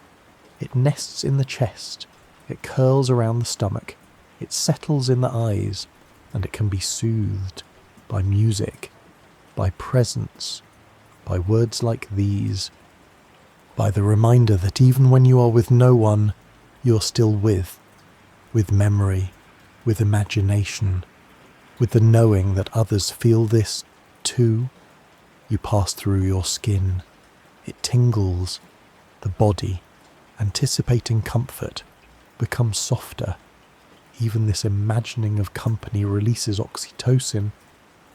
It nests in the chest, it curls around the stomach, it settles in the eyes, and it can be soothed by music, by presence, by words like these, by the reminder that even when you are with no one, you're still with memory, with imagination, with the knowing that others feel this too. You pass through your skin, it tingles, the body, anticipating comfort, becomes softer. Even this imagining of company releases oxytocin,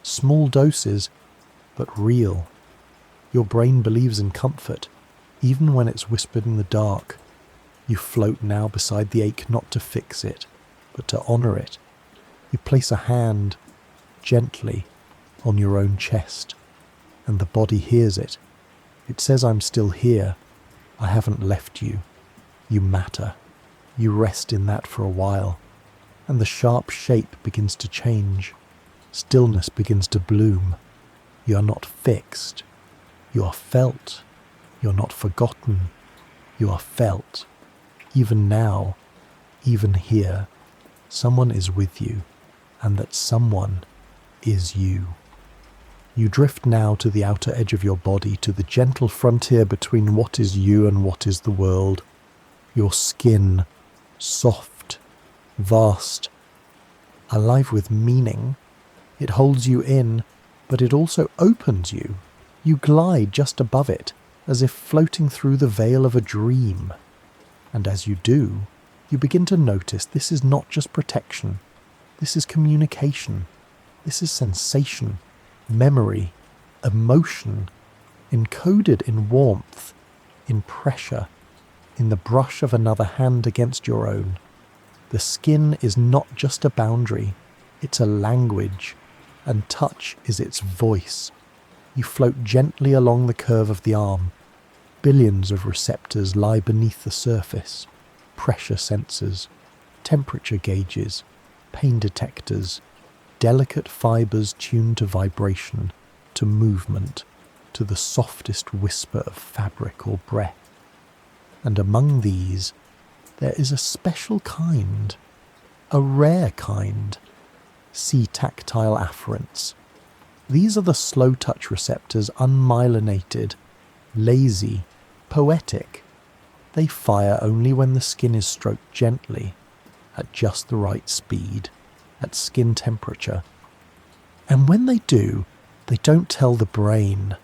small doses, but real. Your brain believes in comfort, even when it's whispered in the dark. You float now beside the ache, not to fix it, but to honour it. You place a hand, gently, on your own chest, and the body hears it. It says, "I'm still here. I haven't left you. You matter." You rest in that for a while, and the sharp shape begins to change. Stillness begins to bloom. You are not fixed. You are felt. You're not forgotten. You are felt. Even now, even here, someone is with you, and that someone is you. You drift now to the outer edge of your body, to the gentle frontier between what is you and what is the world. Your skin, soft, vast, alive with meaning. It holds you in, but it also opens you. You glide just above it, as if floating through the veil of a dream. And as you do, you begin to notice this is not just protection. This is communication. This is sensation, memory, emotion, encoded in warmth, in pressure, in the brush of another hand against your own. The skin is not just a boundary, it's a language, and touch is its voice. You float gently along the curve of the arm. Billions of receptors lie beneath the surface. Pressure sensors, temperature gauges, pain detectors, delicate fibers tuned to vibration, to movement, to the softest whisper of fabric or breath. And among these, there is a special kind, a rare kind. See tactile afferents. These are the slow touch receptors, unmyelinated, lazy, poetic. They fire only when the skin is stroked gently, at just the right speed, at skin temperature. And when they do, they don't tell the brain,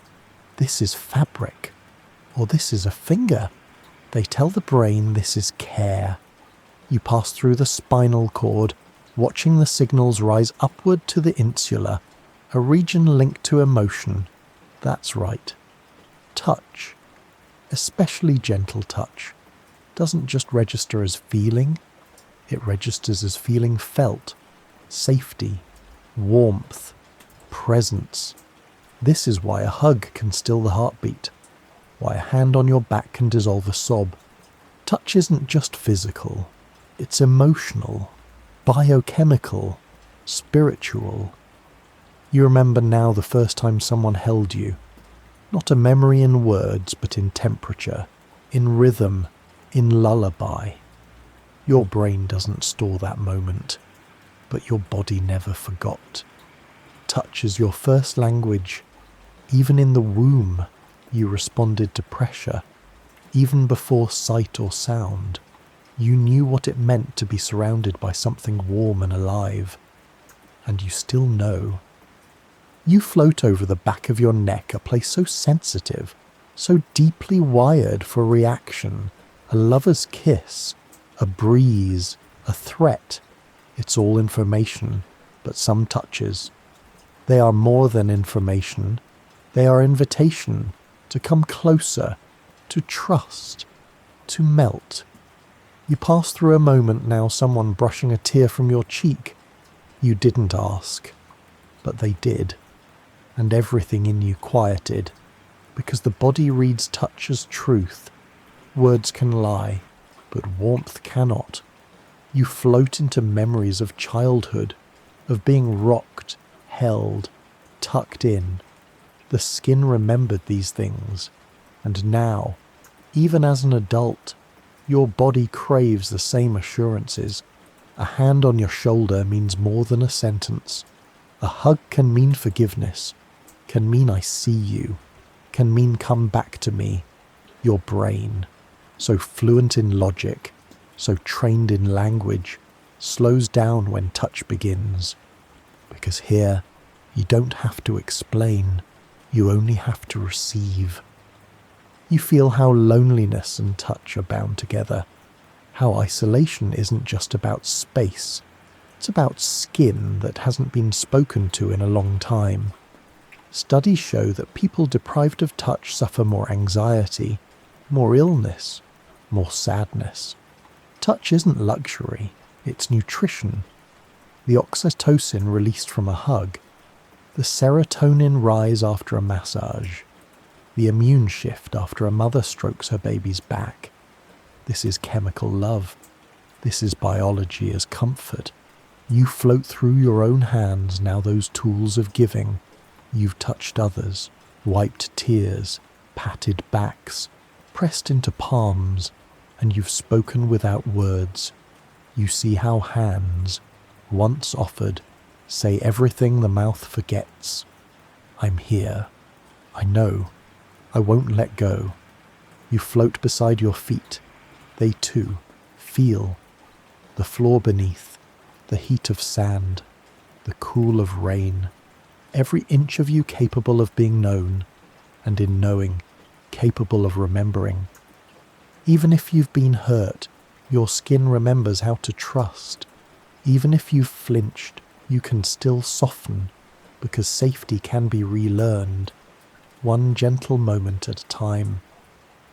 "This is fabric," or "This is a finger." They tell the brain this is care. You pass through the spinal cord, watching the signals rise upward to the insula, a region linked to emotion. That's right. Touch, especially gentle touch, doesn't just register as feeling, it registers as feeling felt, safety, warmth, presence. This is why a hug can still the heartbeat, why a hand on your back can dissolve a sob. Touch isn't just physical, it's emotional, biochemical, spiritual. You remember now the first time someone held you. Not a memory in words, but in temperature, in rhythm, in lullaby. Your brain doesn't store that moment, but your body never forgot. Touch is your first language. Even in the womb, you responded to pressure. Even before sight or sound, you knew what it meant to be surrounded by something warm and alive. And you still know. You float over the back of your neck, a place so sensitive, so deeply wired for reaction. A lover's kiss, a breeze, a threat. It's all information, but some touches. They are more than information. They are invitation to come closer, to trust, to melt. You pass through a moment now, someone brushing a tear from your cheek. You didn't ask, but they did, and everything in you quieted, because the body reads touch as truth. Words can lie, but warmth cannot. You float into memories of childhood, of being rocked, held, tucked in. The skin remembered these things, and now, even as an adult, your body craves the same assurances. A hand on your shoulder means more than a sentence. A hug can mean forgiveness, can mean I see you, can mean come back to me. Your brain, so fluent in logic, so trained in language, slows down when touch begins. Because here, you don't have to explain, you only have to receive. You feel how loneliness and touch are bound together, how isolation isn't just about space, it's about skin that hasn't been spoken to in a long time. Studies show that people deprived of touch suffer more anxiety, more illness, more sadness. Touch isn't luxury, it's nutrition. The oxytocin released from a hug, the serotonin rise after a massage, the immune shift after a mother strokes her baby's back. This is chemical love. This is biology as comfort. You float through your own hands now, those tools of giving. You've touched others, wiped tears, patted backs, pressed into palms, and you've spoken without words. You see how hands, once offered, say everything the mouth forgets. I'm here. I know. I won't let go. You float beside your feet. They too feel the floor beneath, the heat of sand, the cool of rain. Every inch of you capable of being known, and in knowing, capable of remembering. Even if you've been hurt, your skin remembers how to trust. Even if you've flinched, you can still soften, because safety can be relearned. One gentle moment at a time.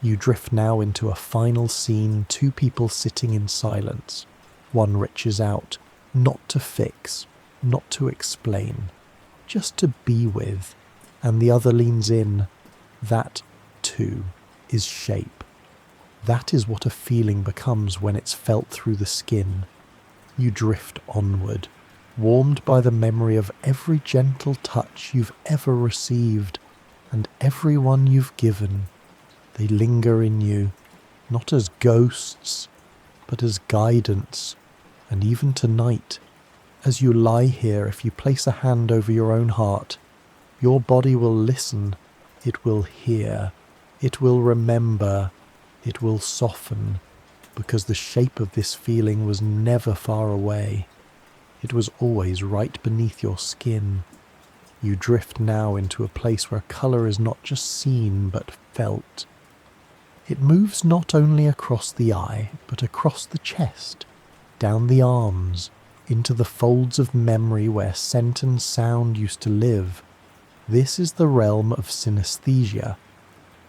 You drift now into a final scene, two people sitting in silence. One reaches out, not to fix, not to explain, just to be with, and the other leans in. That, too, is shape. That is what a feeling becomes when it's felt through the skin. You drift onward, warmed by the memory of every gentle touch you've ever received, and every one you've given. They linger in you, not as ghosts, but as guidance. And even tonight, as you lie here, if you place a hand over your own heart, your body will listen, it will hear, it will remember, it will soften, because the shape of this feeling was never far away. It was always right beneath your skin. You drift now into a place where colour is not just seen but felt. It moves not only across the eye, but across the chest, down the arms, into the folds of memory where scent and sound used to live. This is the realm of synesthesia.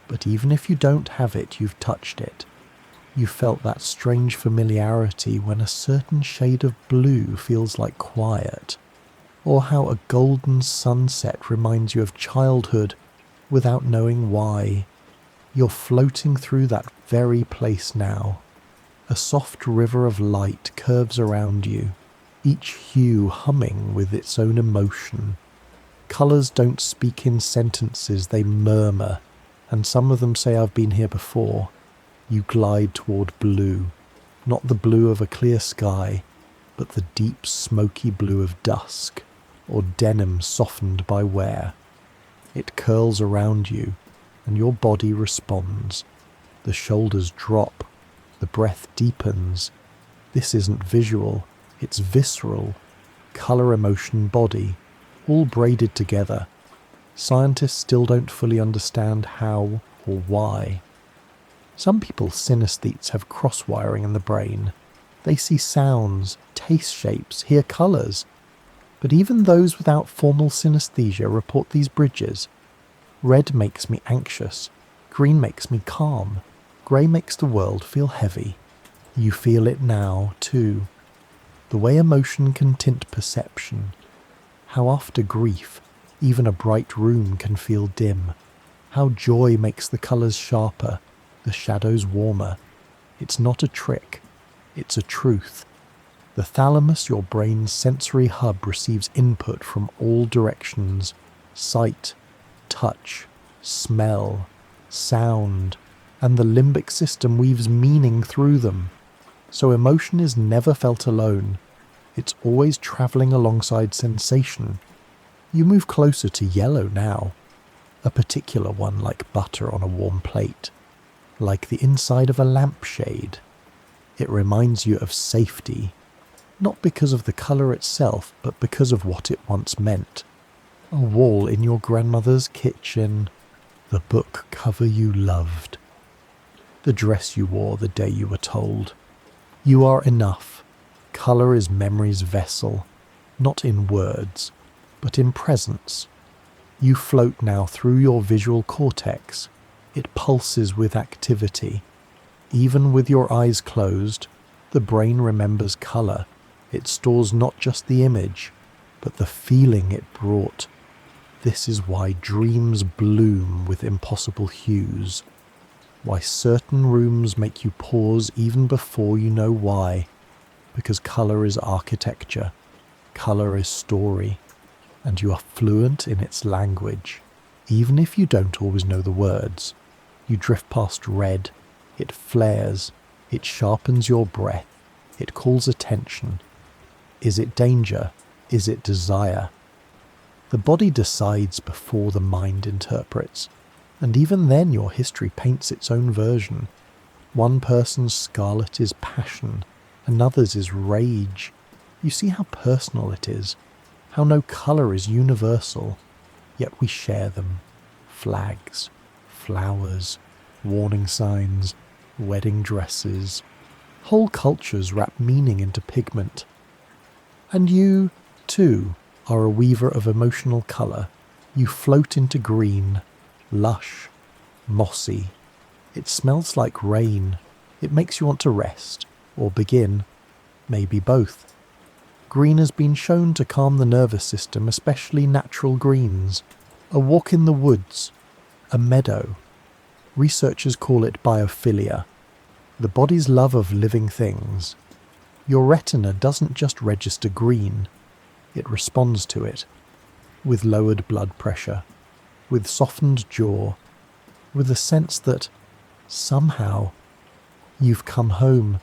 But even if you don't have it, you've touched it. You felt that strange familiarity when a certain shade of blue feels like quiet, or how a golden sunset reminds you of childhood without knowing why. You're floating through that very place now. A soft river of light curves around you, each hue humming with its own emotion. Colours don't speak in sentences, they murmur, and some of them say, I've been here before. You glide toward blue, not the blue of a clear sky, but the deep smoky blue of dusk, or denim softened by wear. It curls around you, and your body responds. The shoulders drop, the breath deepens. This isn't visual, it's visceral. Colour, emotion, body, all braided together. Scientists still don't fully understand how or why. Some people's synesthetes have cross-wiring in the brain. They see sounds, taste shapes, hear colours. But even those without formal synesthesia report these bridges. Red makes me anxious. Green makes me calm. Grey makes the world feel heavy. You feel it now, too. The way emotion can tint perception. How after grief, even a bright room can feel dim. How joy makes the colours sharper, the shadows warmer. It's not a trick. It's a truth. The thalamus, your brain's sensory hub, receives input from all directions. Sight, touch, smell, sound, and the limbic system weaves meaning through them. So emotion is never felt alone. It's always travelling alongside sensation. You move closer to yellow now. A particular one like butter on a warm plate. Like the inside of a lampshade. It reminds you of safety. Not because of the colour itself, but because of what it once meant. A wall in your grandmother's kitchen. The book cover you loved. The dress you wore the day you were told. You are enough. Colour is memory's vessel, not in words, but in presence. You float now through your visual cortex. It pulses with activity. Even with your eyes closed, the brain remembers colour. It stores not just the image, but the feeling it brought. This is why dreams bloom with impossible hues. Why certain rooms make you pause even before you know why. Because colour is architecture. Colour is story. And you are fluent in its language. Even if you don't always know the words. You drift past red. It flares. It sharpens your breath. It calls attention. Is it danger? Is it desire? The body decides before the mind interprets. And even then your history paints its own version. One person's scarlet is passion. Another's is rage. You see how personal it is. How no colour is universal. Yet we share them. Flags. Flowers. Warning signs. Wedding dresses. Whole cultures wrap meaning into pigment. And you, too, are a weaver of emotional colour. You float into green, lush, mossy. It smells like rain. It makes you want to rest, or begin, maybe both. Green has been shown to calm the nervous system, especially natural greens. A walk in the woods, a meadow. Researchers call it biophilia, the body's love of living things. Your retina doesn't just register green, it responds to it, with lowered blood pressure, with softened jaw, with a sense that, somehow, you've come home.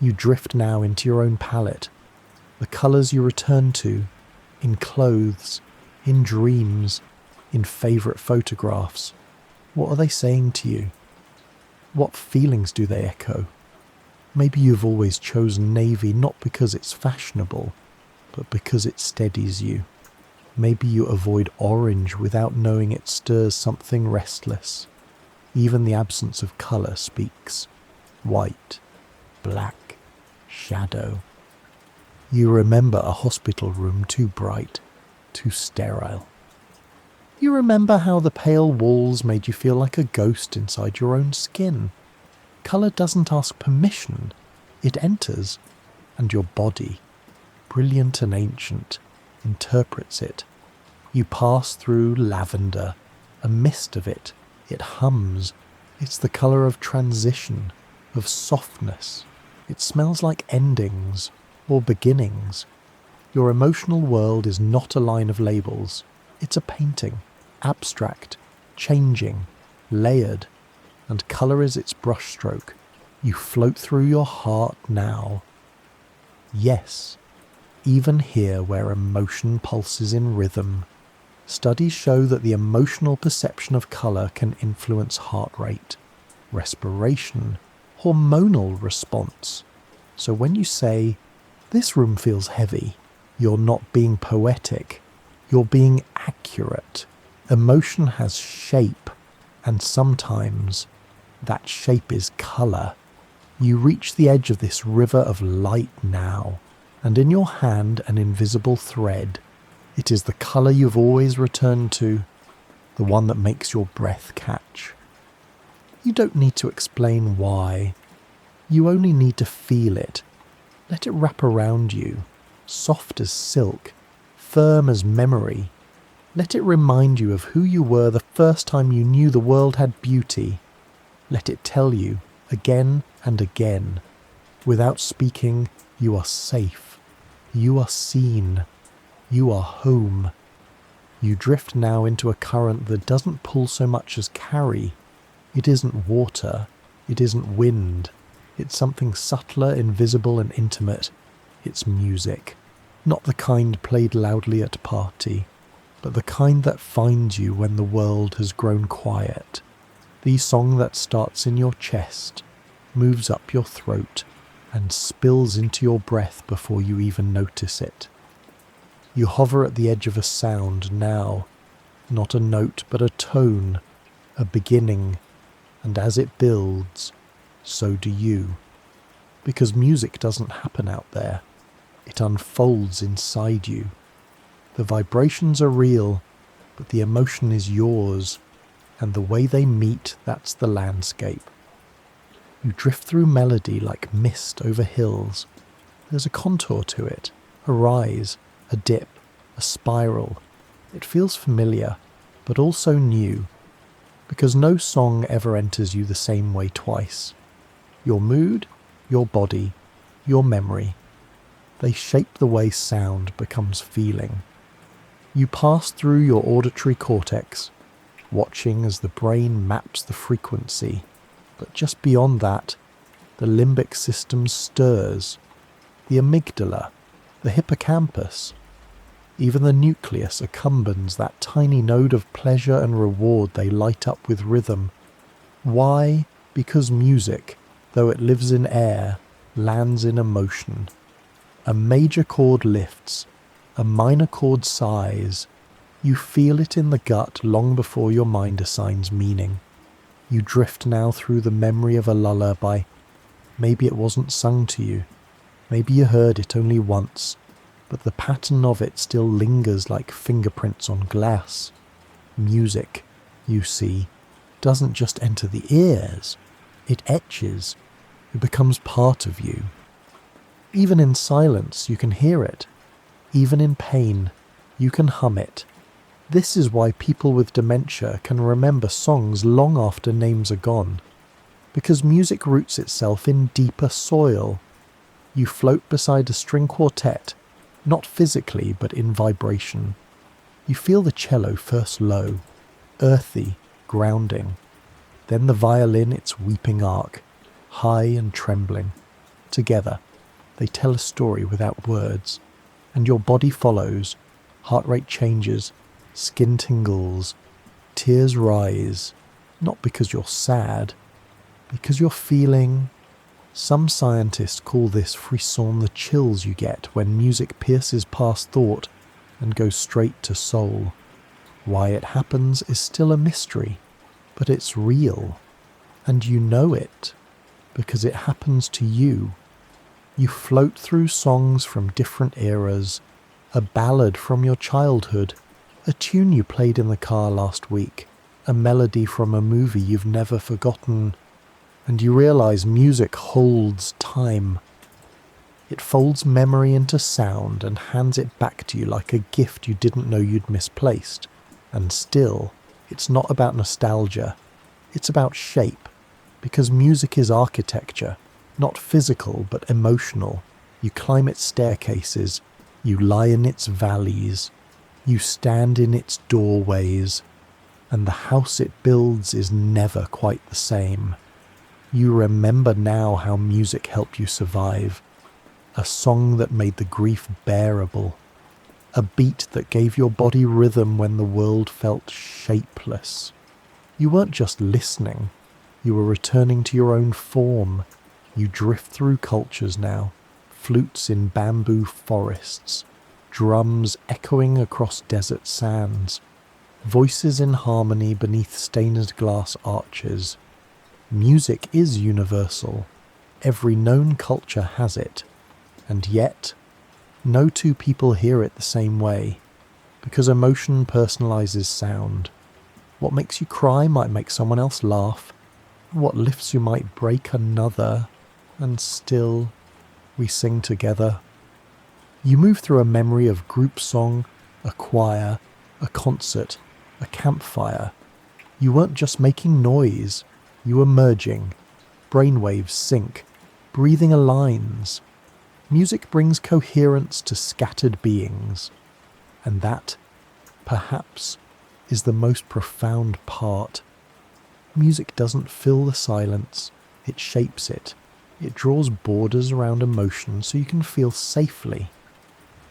You drift now into your own palette, the colours you return to, in clothes, in dreams, in favourite photographs. What are they saying to you? What feelings do they echo? Maybe you've always chosen navy not because it's fashionable, but because it steadies you. Maybe you avoid orange without knowing it stirs something restless. Even the absence of colour speaks. White, black, shadow. You remember a hospital room too bright, too sterile. You remember how the pale walls made you feel like a ghost inside your own skin. Colour doesn't ask permission, it enters, and your body, brilliant and ancient, interprets it. You pass through lavender, a mist of it. It hums. It's the colour of transition, of softness. It smells like endings, or beginnings. Your emotional world is not a line of labels. It's a painting, abstract, changing, layered, and colour is its brushstroke. You float through your heart now. Yes, even here where emotion pulses in rhythm, studies show that the emotional perception of colour can influence heart rate, respiration, hormonal response. So when you say, "This room feels heavy," you're not being poetic, you're being accurate. Emotion has shape, and sometimes that shape is colour. You reach the edge of this river of light now, and in your hand an invisible thread. It is the colour you've always returned to, the one that makes your breath catch. You don't need to explain why. You only need to feel it. Let it wrap around you, soft as silk, firm as memory. Let it remind you of who you were the first time you knew the world had beauty. Let it tell you, again and again, without speaking, you are safe, you are seen, you are home. You drift now into a current that doesn't pull so much as carry. It isn't water, it isn't wind, it's something subtler, invisible and intimate. It's music, not the kind played loudly at party, but the kind that finds you when the world has grown quiet. The song that starts in your chest, moves up your throat, and spills into your breath before you even notice it. You hover at the edge of a sound now, not a note but a tone, a beginning, and as it builds, so do you. Because music doesn't happen out there, it unfolds inside you. The vibrations are real, but the emotion is yours, and the way they meet, that's the landscape. You drift through melody like mist over hills. There's a contour to it, a rise, a dip, a spiral. It feels familiar, but also new, because no song ever enters you the same way twice. Your mood, your body, your memory, they shape the way sound becomes feeling. You pass through your auditory cortex, watching as the brain maps the frequency, but just beyond that, the limbic system stirs, the amygdala, the hippocampus, even the nucleus accumbens that tiny node of pleasure and reward they light up with rhythm. Why? Because music, though it lives in air, lands in emotion. A major chord lifts, a minor chord sighs. You feel it in the gut long before your mind assigns meaning. You drift now through the memory of a lullaby. Maybe it wasn't sung to you. Maybe you heard it only once, but the pattern of it still lingers like fingerprints on glass. Music, you see, doesn't just enter the ears. It etches. It becomes part of you. Even in silence, you can hear it. Even in pain, you can hum it. This is why people with dementia can remember songs long after names are gone. Because music roots itself in deeper soil. You float beside a string quartet, not physically but in vibration. You feel the cello first low, earthy, grounding. Then the violin its weeping arc, high and trembling. Together, they tell a story without words. And your body follows, heart rate changes, skin tingles, tears rise, not because you're sad, because you're feeling. Some scientists call this frisson the chills you get when music pierces past thought and goes straight to soul. Why it happens is still a mystery, but it's real, and you know it, because it happens to you. You float through songs from different eras, a ballad from your childhood, a tune you played in the car last week, a melody from a movie you've never forgotten, and you realize music holds time. It folds memory into sound and hands it back to you like a gift you didn't know you'd misplaced. And still, it's not about nostalgia, it's about shape, because music is architecture. Not physical, but emotional. You climb its staircases. You lie in its valleys. You stand in its doorways. And the house it builds is never quite the same. You remember now how music helped you survive. a song that made the grief bearable, a beat that gave your body rhythm when the world felt shapeless. You weren't just listening, you were returning to your own form. You drift through cultures now, flutes in bamboo forests, drums echoing across desert sands, voices in harmony beneath stained glass arches. Music is universal. Every known culture has it. And yet, no two people hear it the same way, because emotion personalizes sound. What makes you cry might make someone else laugh, and what lifts you might break another, and still we sing together. You move through a memory of group song, a choir, a concert, a campfire. You weren't just making noise, you were merging. Brainwaves sync, breathing aligns. Music brings coherence to scattered beings, and that, perhaps, is the most profound part. Music doesn't fill the silence, it shapes it. It draws borders around emotion so you can feel safely.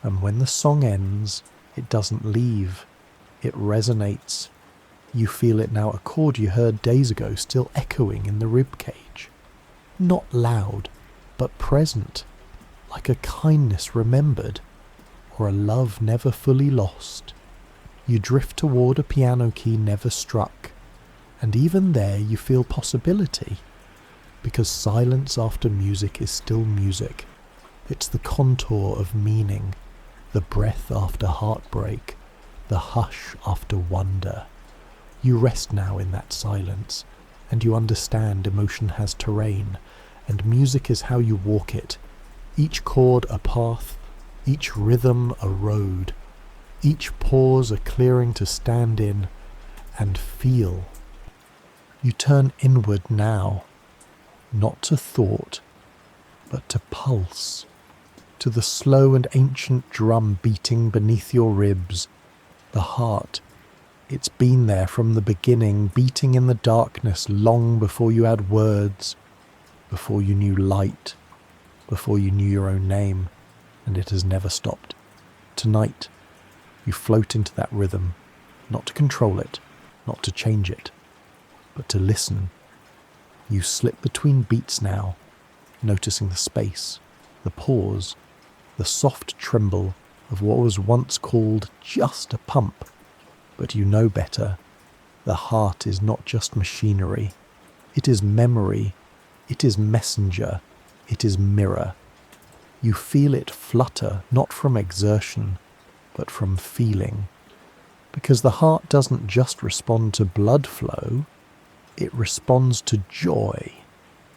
And when the song ends, it doesn't leave. It resonates. You feel it now, a chord you heard days ago still echoing in the ribcage. Not loud, but present, like a kindness remembered, or a love never fully lost. You drift toward a piano key never struck, and even there you feel possibility, because silence after music is still music. It's the contour of meaning, the breath after heartbreak, the hush after wonder. You rest now in that silence, and you understand emotion has terrain, and music is how you walk it. Each chord a path, each rhythm a road, each pause a clearing to stand in and feel. You turn inward now, not to thought, but to pulse, to the slow and ancient drum beating beneath your ribs, the heart. It's been there from the beginning, beating in the darkness long before you had words, before you knew light, before you knew your own name, and it has never stopped. Tonight, you float into that rhythm, not to control it, not to change it, but to listen. You slip between beats now, noticing the space, the pause, the soft tremble of what was once called just a pump. But you know better. The heart is not just machinery. It is memory. It is messenger. It is mirror. You feel it flutter, not from exertion, but from feeling. Because the heart doesn't just respond to blood flow, it responds to joy,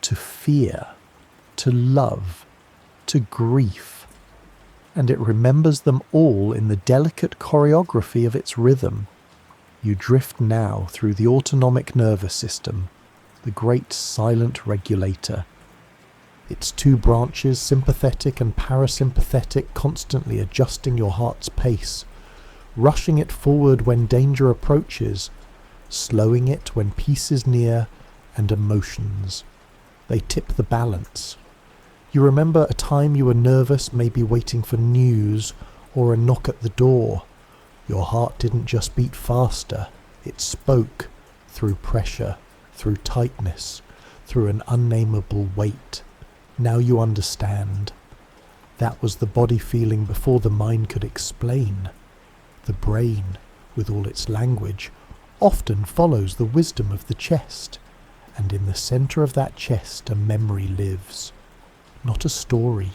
to fear, to love, to grief. And it remembers them all in the delicate choreography of its rhythm. You drift now through the autonomic nervous system, the great silent regulator. Its two branches, sympathetic and parasympathetic, constantly adjusting your heart's pace, rushing it forward when danger approaches, slowing it when peace is near, and emotions. They tip the balance. You remember a time you were nervous, maybe waiting for news or a knock at the door. Your heart didn't just beat faster, it spoke through pressure, through tightness, through an unnameable weight. Now you understand. That was the body feeling before the mind could explain. The brain, with all its language, often follows the wisdom of the chest, and in the centre of that chest a memory lives. Not a story,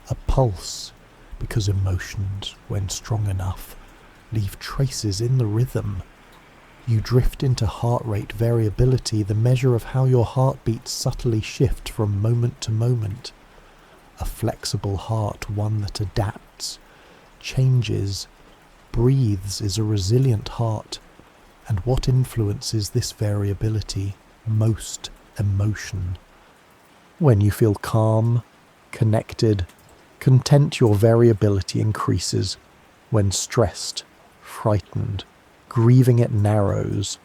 a pulse, because emotions, when strong enough, leave traces in the rhythm. You drift into heart rate variability, the measure of how your heartbeats subtly shift from moment to moment. A flexible heart, one that adapts, changes, breathes, is a resilient heart. And what influences this variability? Most emotion. When you feel calm, connected, content, your variability increases. When stressed, frightened, grieving, it narrows.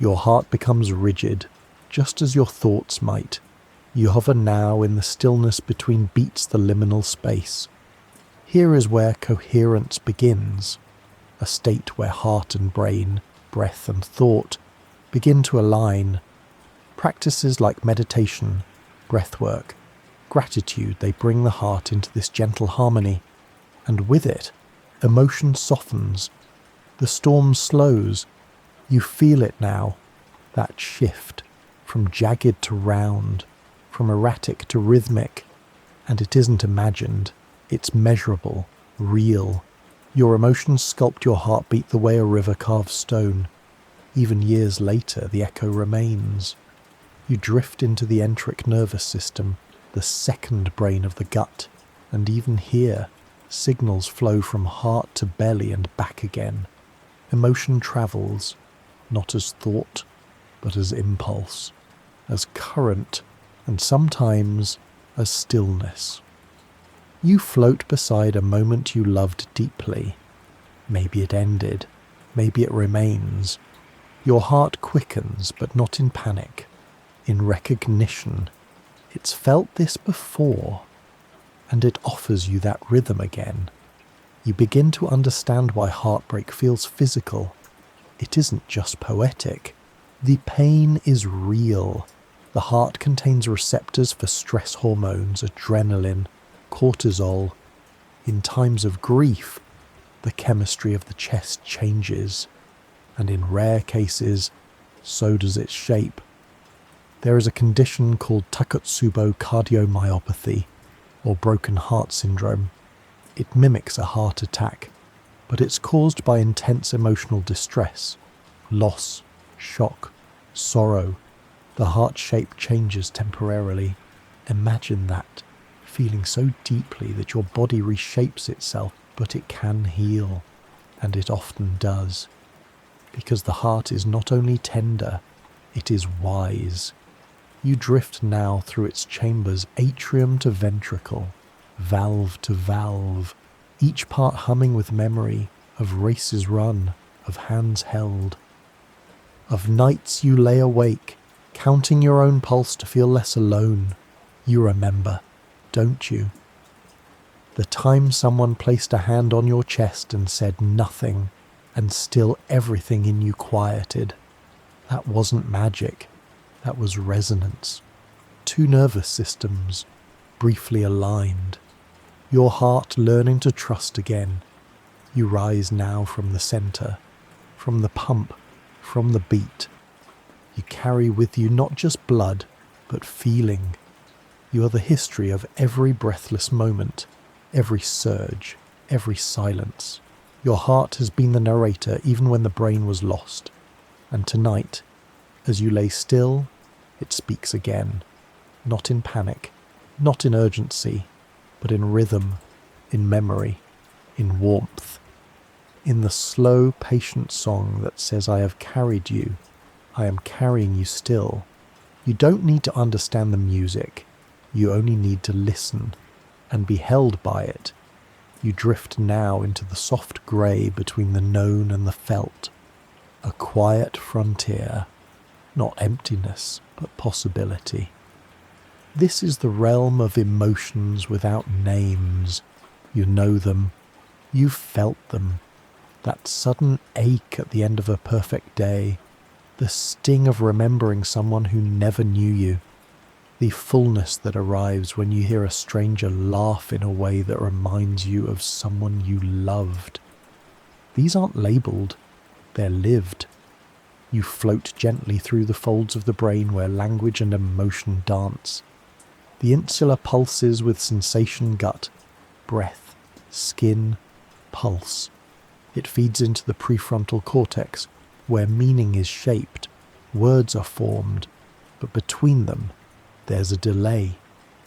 Your heart becomes rigid, just as your thoughts might. You hover now in the stillness between beats, the liminal space. Here is where coherence begins, a state where heart and brain, breath and thought begin to align. Practices like meditation, breathwork, gratitude, they bring the heart into this gentle harmony, and with it, emotion softens. The storm slows. You feel it now, that shift from jagged to round, from erratic to rhythmic, and it isn't imagined, it's measurable, real. Your emotions sculpt your heartbeat the way a river carves stone. Even years later, the echo remains. You drift into the enteric nervous system, the second brain of the gut, and even here, signals flow from heart to belly and back again. Emotion travels, not as thought, but as impulse, as current, and sometimes as stillness. You float beside a moment you loved deeply. Maybe it ended, maybe it remains. Your heart quickens, but not in panic, in recognition. It's felt this before, and it offers you that rhythm again. You begin to understand why heartbreak feels physical. It isn't just poetic. The pain is real. The heart contains receptors for stress hormones, adrenaline, cortisol. In times of grief, the chemistry of the chest changes, and in rare cases, so does its shape. There is a condition called Takotsubo cardiomyopathy, or broken heart syndrome. It mimics a heart attack, but it's caused by intense emotional distress, loss, shock, sorrow. The heart shape changes temporarily. Imagine that, feeling so deeply that your body reshapes itself, but it can heal, and it often does. Because the heart is not only tender, it is wise. You drift now through its chambers, atrium to ventricle, valve to valve, each part humming with memory of races run, of hands held, of nights you lay awake, counting your own pulse to feel less alone. You remember, don't you? The time someone placed a hand on your chest and said nothing, and still everything in you quieted. That wasn't magic, that was resonance. Two nervous systems, briefly aligned. Your heart learning to trust again. You rise now from the center, from the pump, from the beat. You carry with you not just blood, but feeling. You are the history of every breathless moment, every surge, every silence. Your heart has been the narrator even when the brain was lost. And tonight, as you lay still, it speaks again. Not in panic, not in urgency, but in rhythm, in memory, in warmth. In the slow, patient song that says, I have carried you, I am carrying you still. You don't need to understand the music. You only need to listen and be held by it. You drift now into the soft grey between the known and the felt. A quiet frontier, not emptiness, but possibility. This is the realm of emotions without names. You know them. You've felt them. That sudden ache at the end of a perfect day. The sting of remembering someone who never knew you. The fullness that arrives when you hear a stranger laugh in a way that reminds you of someone you loved. These aren't labelled. They're lived. You float gently through the folds of the brain where language and emotion dance. The insula pulses with sensation gut, breath, skin, pulse. It feeds into the prefrontal cortex, where meaning is shaped, words are formed, but between them, there's a delay,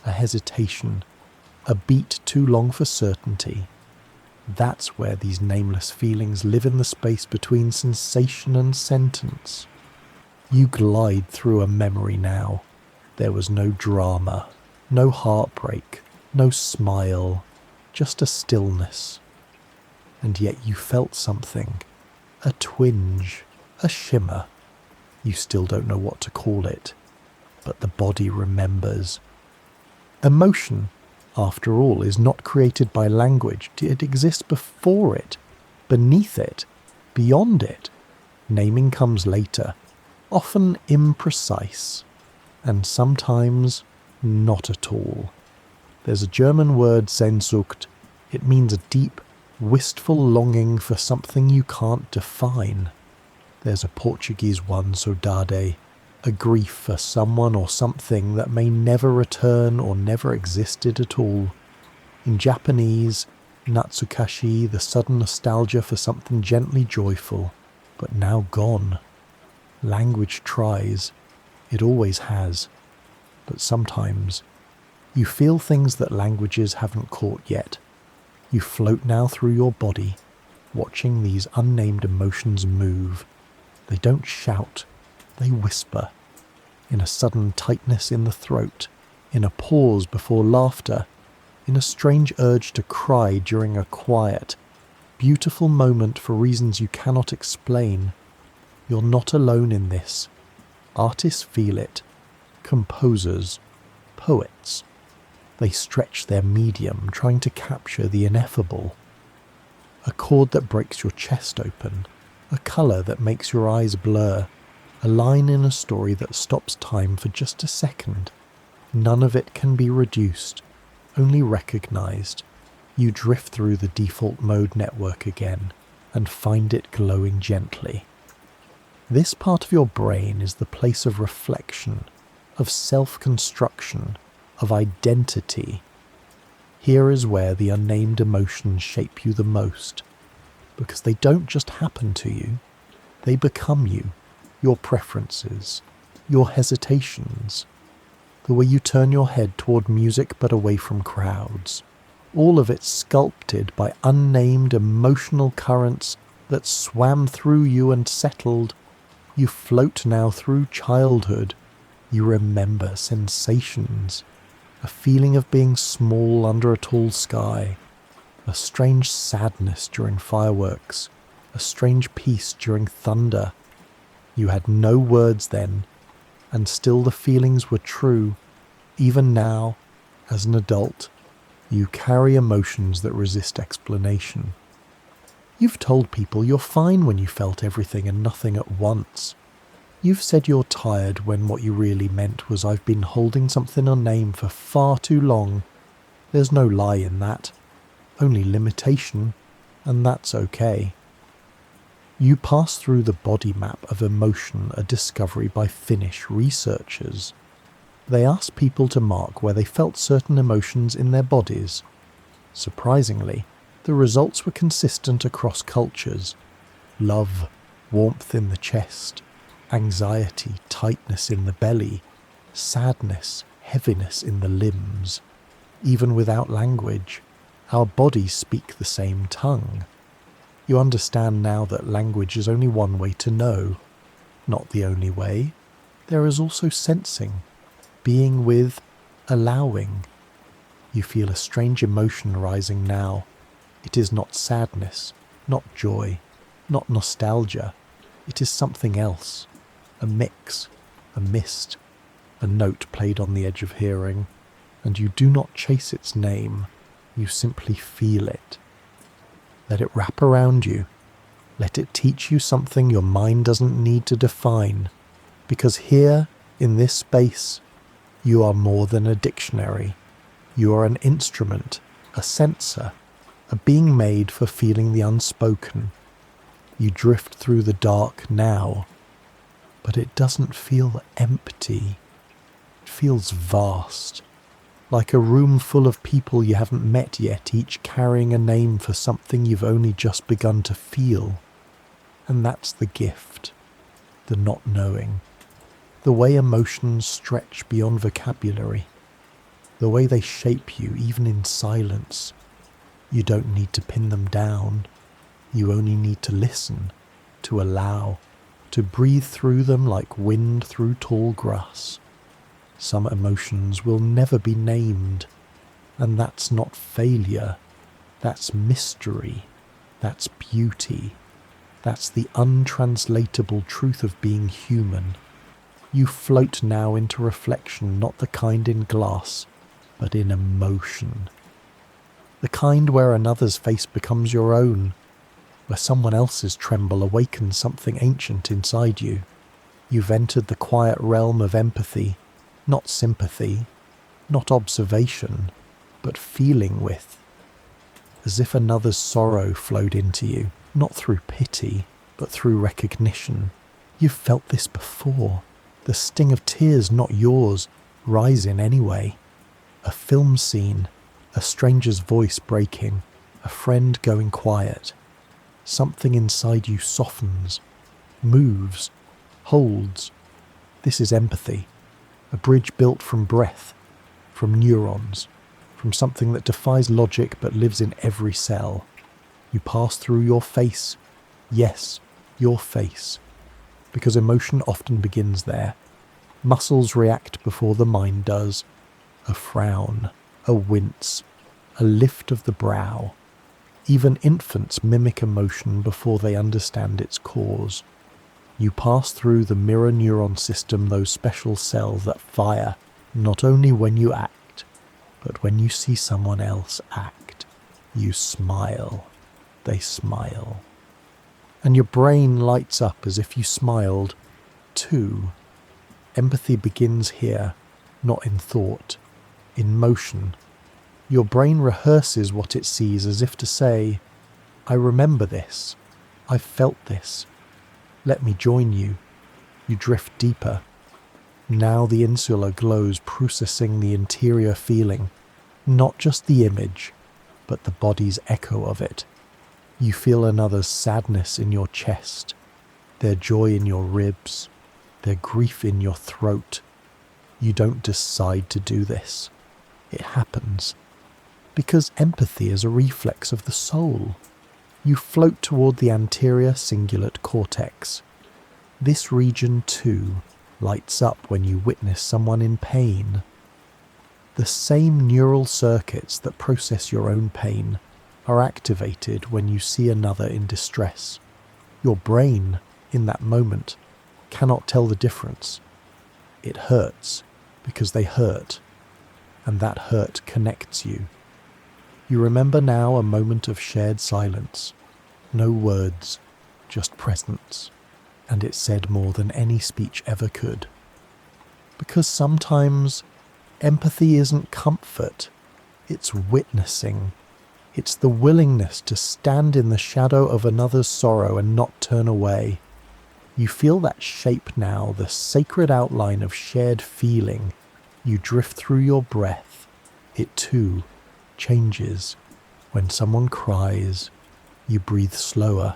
a hesitation, a beat too long for certainty. That's where these nameless feelings live in the space between sensation and sentence. You glide through a memory now. There was no drama, no heartbreak, no smile, just a stillness. And yet you felt something, a twinge, a shimmer. You still don't know what to call it. but the body remembers. Emotion, after all, is not created by language. It exists before it, beneath it, beyond it. Naming comes later, often imprecise, and sometimes not at all. There's a German word, Sehnsucht. It means a deep, wistful longing for something you can't define. There's a Portuguese one, saudade, a grief for someone or something that may never return or never existed at all. In Japanese, natsukashi, the sudden nostalgia for something gently joyful, but now gone. Language tries. It always has. But sometimes you feel things that languages haven't caught yet. You float now through your body, watching these unnamed emotions move. They don't shout, they whisper, in a sudden tightness in the throat, in a pause before laughter, in a strange urge to cry during a quiet, beautiful moment for reasons you cannot explain. You're not alone in this. Artists feel it. Composers, poets. They stretch their medium, trying to capture the ineffable. A chord that breaks your chest open, a colour that makes your eyes blur, a line in a story that stops time for just a second. None of it can be reduced, only recognised. You drift through the default mode network again and find it glowing gently. This part of your brain is the place of reflection, of self-construction, of identity. Here is where the unnamed emotions shape you the most, because they don't just happen to you, they become you, your preferences, your hesitations, the way you turn your head toward music but away from crowds, all of it sculpted by unnamed emotional currents that swam through you and settled. You float now through childhood. You remember sensations, a feeling of being small under a tall sky, a strange sadness during fireworks, a strange peace during thunder. You had no words then, and still the feelings were true. Even now, as an adult, you carry emotions that resist explanation. You've told people you're fine when you felt everything and nothing at once. You've said you're tired when what you really meant was I've been holding something unnamed for far too long. There's no lie in that, only limitation, and that's okay. You pass through the body map of emotion, a discovery by Finnish researchers. They asked people to mark where they felt certain emotions in their bodies. Surprisingly, the results were consistent across cultures. Love, warmth in the chest, anxiety, tightness in the belly, sadness, heaviness in the limbs. Even without language, our bodies speak the same tongue. You understand now that language is only one way to know. Not the only way. There is also sensing, being with, allowing. You feel a strange emotion rising now. It is not sadness, not joy, not nostalgia. It is something else. A mix, a mist, a note played on the edge of hearing, and you do not chase its name, you simply feel it. Let it wrap around you. Let it teach you something your mind doesn't need to define, because here, in this space, you are more than a dictionary. You are an instrument, a sensor, a being made for feeling the unspoken. You drift through the dark now, but it doesn't feel empty. It feels vast, like a room full of people you haven't met yet, each carrying a name for something you've only just begun to feel. And that's the gift, the not knowing, the way emotions stretch beyond vocabulary, the way they shape you even in silence. You don't need to pin them down. You only need to listen, to allow, to breathe through them like wind through tall grass. Some emotions will never be named, and that's not failure. That's mystery. That's beauty. That's the untranslatable truth of being human. You float now into reflection, not the kind in glass, but in emotion. The kind where another's face becomes your own, where someone else's tremble awakens something ancient inside you. You've entered the quiet realm of empathy, not sympathy, not observation, but feeling with. As if another's sorrow flowed into you, not through pity, but through recognition. You've felt this before. The sting of tears, not yours, rising anyway. A film scene, a stranger's voice breaking, a friend going quiet. Something inside you softens, moves, holds. This is empathy, a bridge built from breath, from neurons, from something that defies logic but lives in every cell. You pass through your face, yes, your face, because emotion often begins there. Muscles react before the mind does. A frown, a wince, a lift of the brow. Even infants mimic emotion before they understand its cause. You pass through the mirror neuron system, those special cells that fire, not only when you act, but when you see someone else act. You smile. They smile. And your brain lights up as if you smiled, too. Empathy begins here, not in thought, in motion. Your brain rehearses what it sees as if to say, I remember this. I've felt this. Let me join you. You drift deeper. Now the insula glows, processing the interior feeling, not just the image, but the body's echo of it. You feel another's sadness in your chest, their joy in your ribs, their grief in your throat. You don't decide to do this. It happens. Because empathy is a reflex of the soul. You float toward the anterior cingulate cortex. This region, too, lights up when you witness someone in pain. The same neural circuits that process your own pain are activated when you see another in distress. Your brain, in that moment, cannot tell the difference. It hurts because they hurt, and that hurt connects you. You remember now a moment of shared silence. No words, just presence. And it said more than any speech ever could. Because sometimes empathy isn't comfort, it's witnessing. It's the willingness to stand in the shadow of another's sorrow and not turn away. You feel that shape now, the sacred outline of shared feeling. You drift through your breath. It too changes. When someone cries, you breathe slower.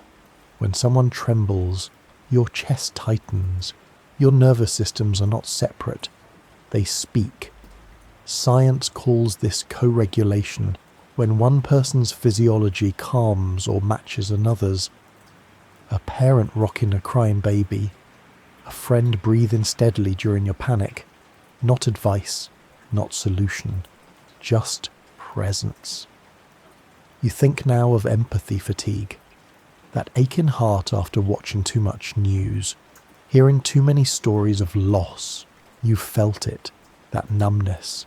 When someone trembles, your chest tightens. Your nervous systems are not separate. They speak. Science calls this co-regulation, when one person's physiology calms or matches another's. A parent rocking a crying baby. A friend breathing steadily during your panic. Not advice, not solution, just presence. You think now of empathy fatigue. That aching heart after watching too much news, hearing too many stories of loss. You felt it, that numbness,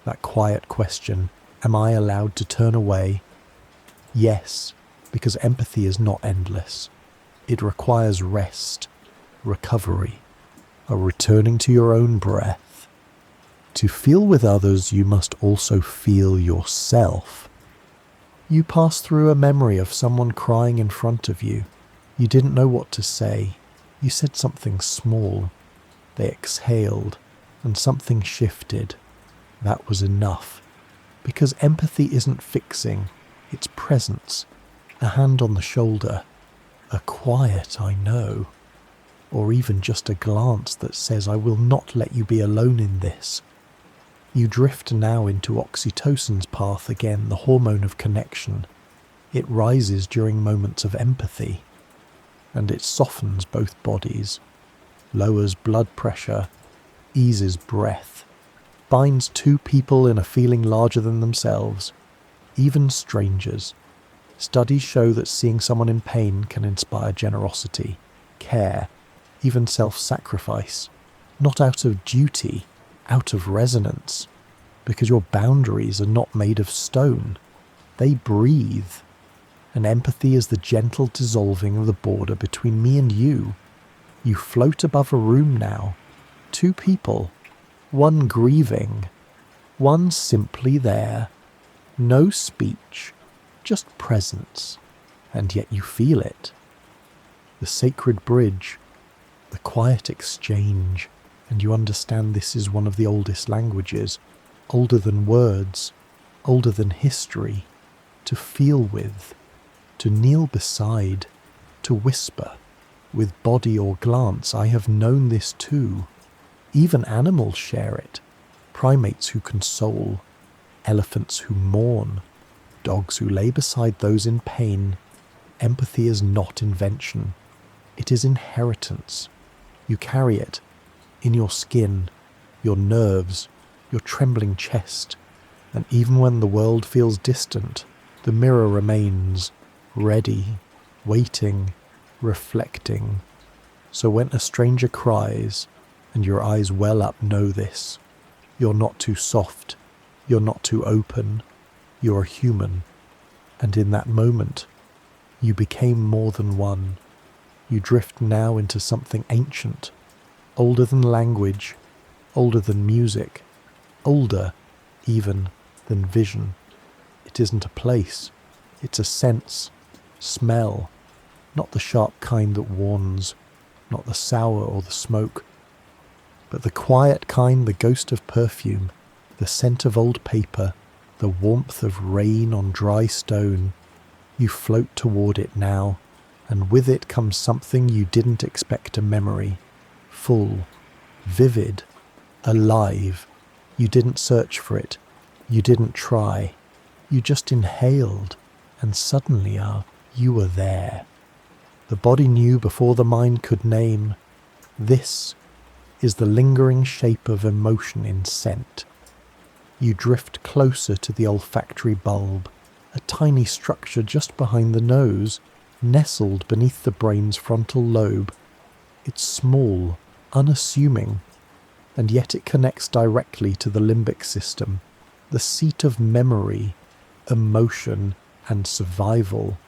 that quiet question, am I allowed to turn away? Yes, because empathy is not endless. It requires rest, recovery, a returning to your own breath. To feel with others, you must also feel yourself. You pass through a memory of someone crying in front of you. You didn't know what to say. You said something small. They exhaled, and something shifted. That was enough. Because empathy isn't fixing, it's presence. A hand on the shoulder, a quiet "I know," or even just a glance that says, "I will not let you be alone in this." You drift now into oxytocin's path again, the hormone of connection. It rises during moments of empathy, and it softens both bodies, lowers blood pressure, eases breath, binds two people in a feeling larger than themselves, even strangers. Studies show that seeing someone in pain can inspire generosity, care, even self-sacrifice. not out of duty, out of resonance, because your boundaries are not made of stone. They breathe. And empathy is the gentle dissolving of the border between me and you. You float above a room now. Two people. One grieving. One simply there. No speech. Just presence. And yet you feel it. The sacred bridge. The quiet exchange. And you understand this is one of the oldest languages. Older than words. Older than history. To feel with. To kneel beside, to whisper, with body or glance. I have known this too. Even animals share it. Primates who console, elephants who mourn, dogs who lay beside those in pain. Empathy is not invention. It is inheritance. You carry it in your skin, your nerves, your trembling chest. And even when the world feels distant, the mirror remains ready, waiting, reflecting. So when a stranger cries and your eyes well up, know this. You're not too soft. You're not too open. You're human. And in that moment, you became more than one. You drift now into something ancient, older than language, older than music, older even than vision. It isn't a place. It's a sense. Smell, not the sharp kind that warns, not the sour or the smoke, but the quiet kind, the ghost of perfume, the scent of old paper, the warmth of rain on dry stone. You float toward it now, and with it comes something you didn't expect, a memory, full, vivid, alive. You didn't search for it, you didn't try, you just inhaled, and suddenly you were there. The body knew before the mind could name. This is the lingering shape of emotion in scent. You drift closer to the olfactory bulb, a tiny structure just behind the nose, nestled beneath the brain's frontal lobe. It's small, unassuming, and yet it connects directly to the limbic system, the seat of memory, emotion, and survival.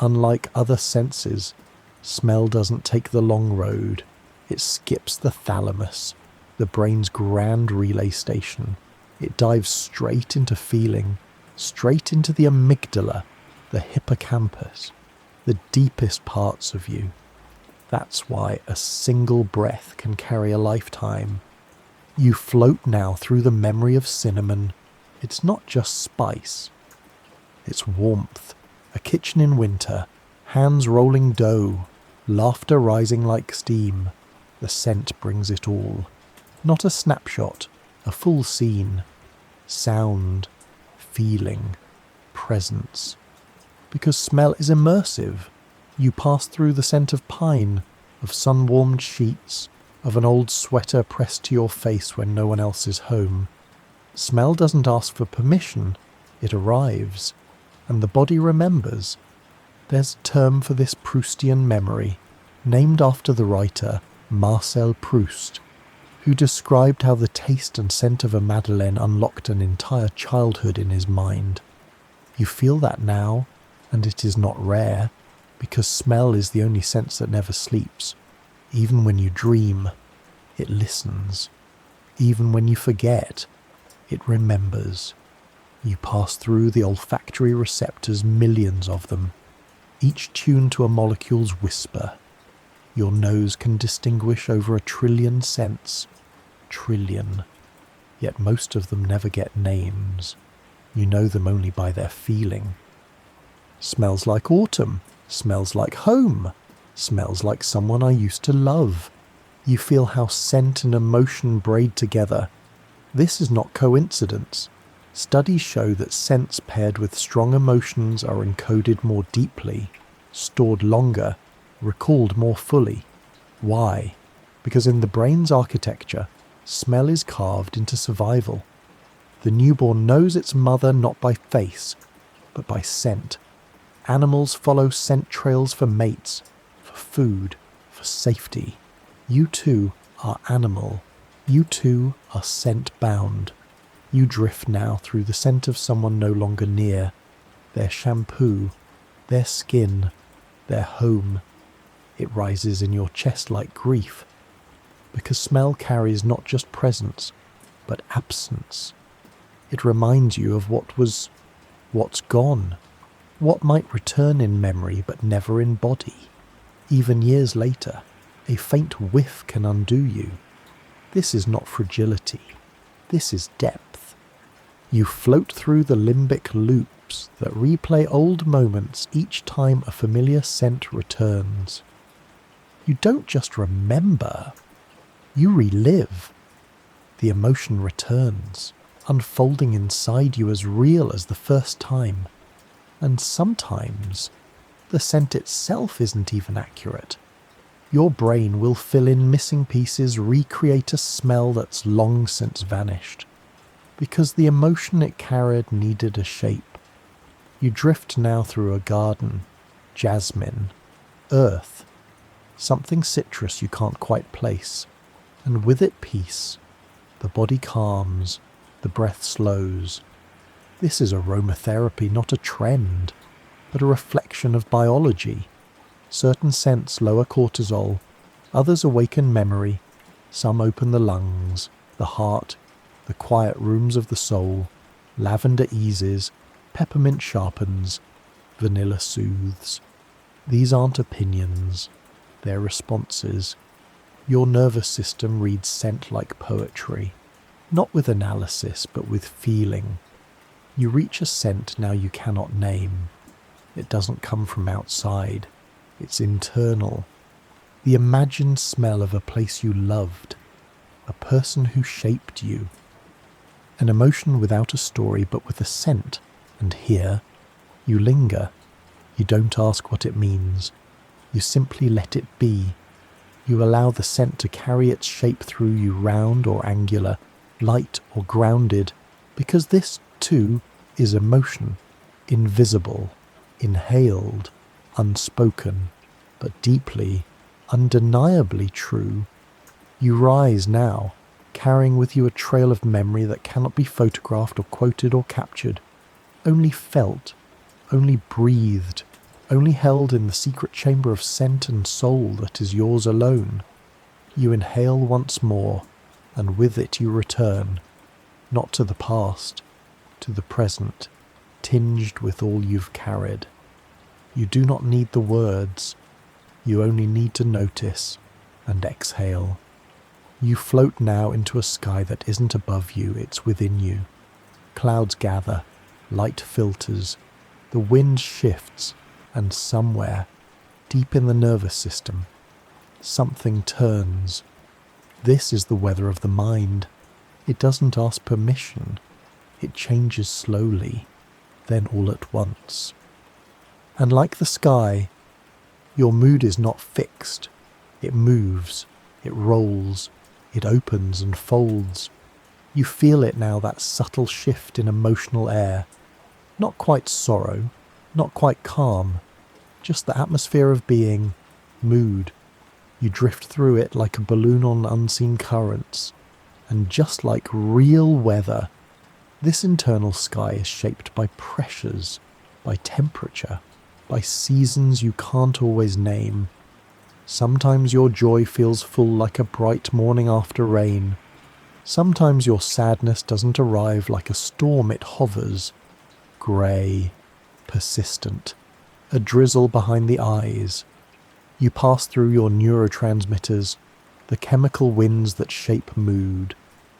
Unlike other senses, smell doesn't take the long road. It skips the thalamus, the brain's grand relay station. It dives straight into feeling, straight into the amygdala, the hippocampus, the deepest parts of you. That's why a single breath can carry a lifetime. You float now through the memory of cinnamon. It's not just spice. It's warmth. A kitchen in winter, hands rolling dough, laughter rising like steam. The scent brings it all. Not a snapshot, a full scene. Sound, feeling, presence. Because smell is immersive. You pass through the scent of pine, of sun-warmed sheets, of an old sweater pressed to your face when no one else is home. Smell doesn't ask for permission, it arrives. And the body remembers. There's a term for this Proustian memory, named after the writer Marcel Proust, who described how the taste and scent of a madeleine unlocked an entire childhood in his mind. You feel that now, and it is not rare, because smell is the only sense that never sleeps. Even when you dream, it listens. Even when you forget, it remembers. You pass through the olfactory receptors, millions of them, each tuned to a molecule's whisper. Your nose can distinguish over 1 trillion scents. Trillion. Yet most of them never get names. You know them only by their feeling. Smells like autumn. Smells like home. Smells like someone I used to love. You feel how scent and emotion braid together. This is not coincidence. Studies show that scents paired with strong emotions are encoded more deeply, stored longer, recalled more fully. Why? Because in the brain's architecture, smell is carved into survival. The newborn knows its mother not by face, but by scent. Animals follow scent trails for mates, for food, for safety. You too are animal. You too are scent-bound. You drift now through the scent of someone no longer near, their shampoo, their skin, their home. It rises in your chest like grief, because smell carries not just presence, but absence. It reminds you of what's gone, what might return in memory but never in body. Even years later, a faint whiff can undo you. This is not fragility. This is depth. You float through the limbic loops that replay old moments each time a familiar scent returns. You don't just remember, you relive. The emotion returns, unfolding inside you as real as the first time. And sometimes, the scent itself isn't even accurate. Your brain will fill in missing pieces, recreate a smell that's long since vanished, because the emotion it carried needed a shape. You drift now through a garden, jasmine, earth, something citrus you can't quite place, and with it peace. The body calms, the breath slows. This is aromatherapy, not a trend, but a reflection of biology. Certain scents lower cortisol, others awaken memory, some open the lungs, the heart, the quiet rooms of the soul. Lavender eases, peppermint sharpens, vanilla soothes. These aren't opinions, they're responses. Your nervous system reads scent like poetry, not with analysis but with feeling. You reach a scent now you cannot name. It doesn't come from outside. It's internal. The imagined smell of a place you loved, a person who shaped you. An emotion without a story but with a scent, and here, you linger. You don't ask what it means. You simply let it be. You allow the scent to carry its shape through you, round or angular, light or grounded, because this, too, is emotion, invisible, inhaled, unspoken, but deeply, undeniably true. You rise now, carrying with you a trail of memory that cannot be photographed or quoted or captured, only felt, only breathed, only held in the secret chamber of scent and soul that is yours alone. You inhale once more, and with it you return, not to the past, to the present, tinged with all you've carried. You do not need the words, you only need to notice and exhale. You float now into a sky that isn't above you, it's within you. Clouds gather, light filters, the wind shifts, and somewhere, deep in the nervous system, something turns. This is the weather of the mind. It doesn't ask permission. It changes slowly, then all at once. And like the sky, your mood is not fixed. It moves, it rolls, it opens and folds. You feel it now, that subtle shift in emotional air. Not quite sorrow, not quite calm, just the atmosphere of being, mood. You drift through it like a balloon on unseen currents. And just like real weather, this internal sky is shaped by pressures, by temperature, by seasons you can't always name. Sometimes your joy feels full like a bright morning after rain. Sometimes your sadness doesn't arrive like a storm, it hovers, grey, persistent, a drizzle behind the eyes. You pass through your neurotransmitters, the chemical winds that shape mood,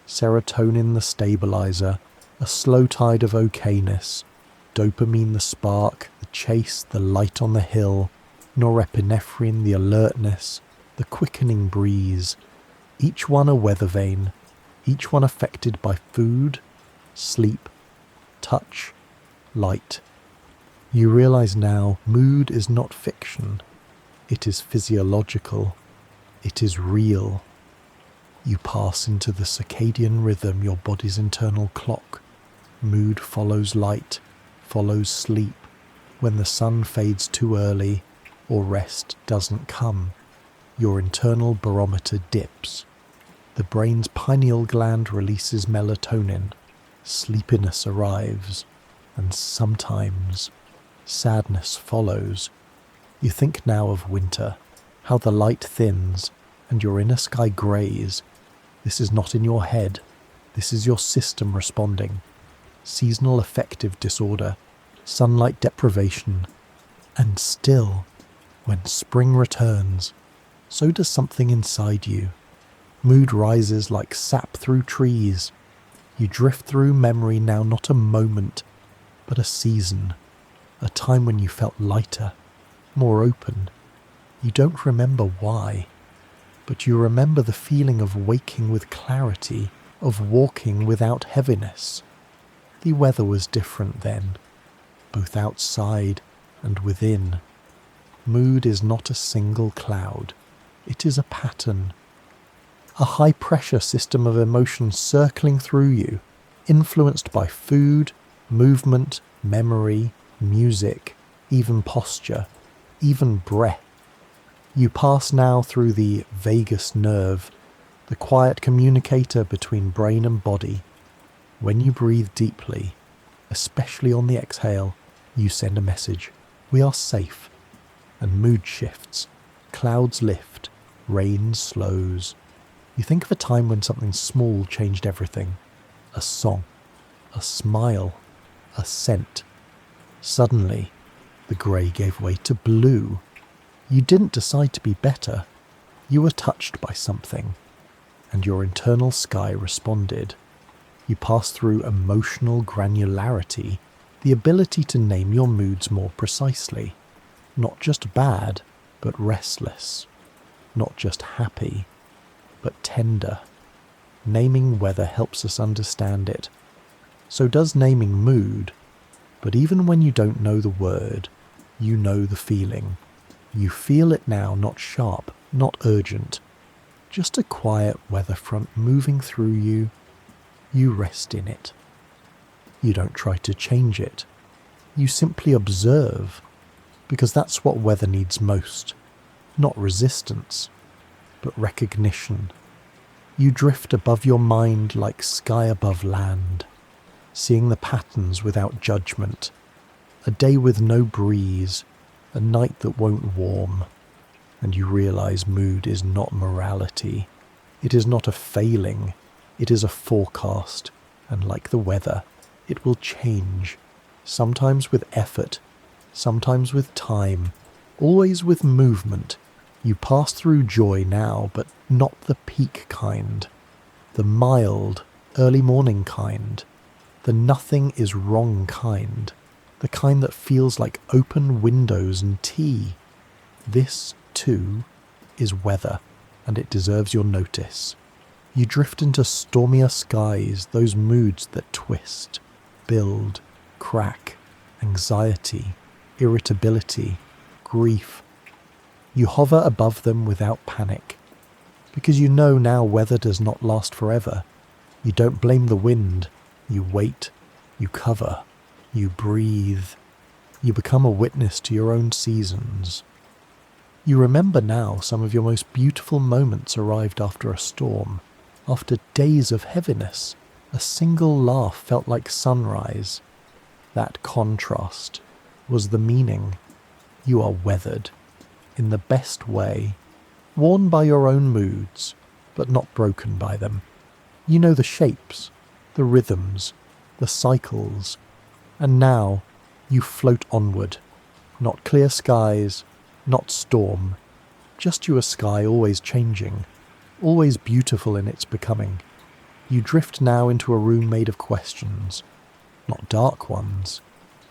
serotonin the stabilizer, a slow tide of okayness, dopamine the spark, the chase, the light on the hill, norepinephrine the alertness, the quickening breeze, each one a weather vane, each one affected by food, sleep, touch, light. You realize now mood is not fiction. It is physiological. It is real. You pass into the circadian rhythm, your body's internal clock. Mood follows light, follows sleep. When the sun fades too early or rest doesn't come, your internal barometer dips. The brain's pineal gland releases melatonin. Sleepiness arrives, and sometimes sadness follows. You think now of winter, how the light thins, and your inner sky greys. This is not in your head. This is your system responding. Seasonal affective disorder, sunlight deprivation, and still, when spring returns, so does something inside you. Mood rises like sap through trees. You drift through memory now, not a moment, but a season, a time when you felt lighter, more open. You don't remember why, but you remember the feeling of waking with clarity, of walking without heaviness. The weather was different then, both outside and within. Mood is not a single cloud. It is a pattern. A high-pressure system of emotions circling through you, influenced by food, movement, memory, music, even posture, even breath. You pass now through the vagus nerve, the quiet communicator between brain and body. When you breathe deeply, especially on the exhale, you send a message. We are safe. And mood shifts. Clouds lift. Rain slows. You think of a time when something small changed everything. A song. A smile. A scent. Suddenly, the grey gave way to blue. You didn't decide to be better. You were touched by something, and your internal sky responded. You passed through emotional granularity, the ability to name your moods more precisely. Not just bad, but restless. Not just happy, but tender. Naming weather helps us understand it. So does naming mood. But even when you don't know the word, you know the feeling. You feel it now, not sharp, not urgent. Just a quiet weather front moving through you. You rest in it. You don't try to change it. You simply observe, because that's what weather needs most. Not resistance, but recognition. You drift above your mind like sky above land, seeing the patterns without judgment. A day with no breeze, a night that won't warm, and you realize mood is not morality. It is not a failing. It is a forecast, and like the weather, it will change, sometimes with effort, sometimes with time, always with movement. You pass through joy now, but not the peak kind, the mild, early morning kind, the nothing is wrong kind, the kind that feels like open windows and tea. This, too, is weather, and it deserves your notice. You drift into stormier skies, those moods that twist, build, crack, anxiety, irritability, grief. You hover above them without panic, because you know now weather does not last forever. You don't blame the wind. You wait, you cover, you breathe. You become a witness to your own seasons. You remember now some of your most beautiful moments arrived after a storm. After days of heaviness, a single laugh felt like sunrise. That contrast was the meaning. You are weathered, in the best way, worn by your own moods, but not broken by them. You know the shapes, the rhythms, the cycles, and now you float onward. Not clear skies, not storm, just your sky always changing, always beautiful in its becoming. You drift now into a room made of questions, not dark ones,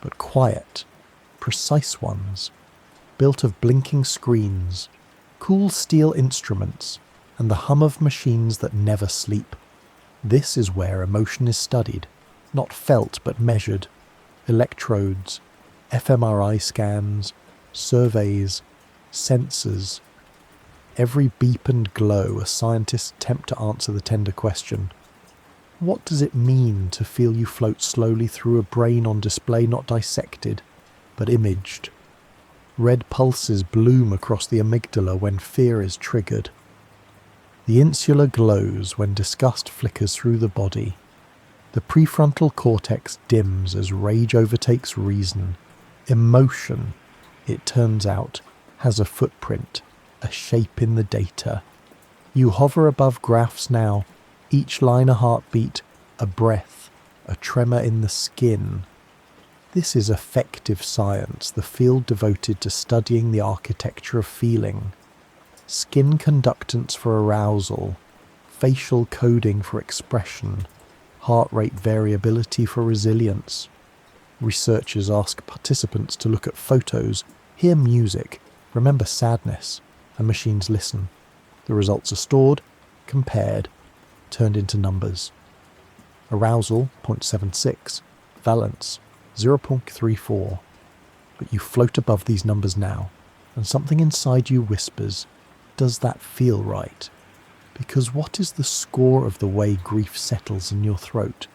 but quiet, precise ones, built of blinking screens, cool steel instruments, and the hum of machines that never sleep. This is where emotion is studied, not felt but measured. Electrodes, fMRI scans, surveys, sensors. Every beep and glow, a scientist attempt to answer the tender question. What does it mean to feel you float slowly through a brain on display, not dissected, but imaged? Red pulses bloom across the amygdala when fear is triggered. The insula glows when disgust flickers through the body. The prefrontal cortex dims as rage overtakes reason. Emotion, it turns out, has a footprint, a shape in the data. You hover above graphs now, each line a heartbeat, a breath, a tremor in the skin. This is affective science, the field devoted to studying the architecture of feeling. Skin conductance for arousal, facial coding for expression, heart rate variability for resilience. Researchers ask participants to look at photos, hear music, remember sadness, and machines listen. The results are stored, compared, turned into numbers. Arousal, 0.76. Valence, 0.34. But you float above these numbers now, and something inside you whispers, does that feel right? Because what is the score of the way grief settles in your throat?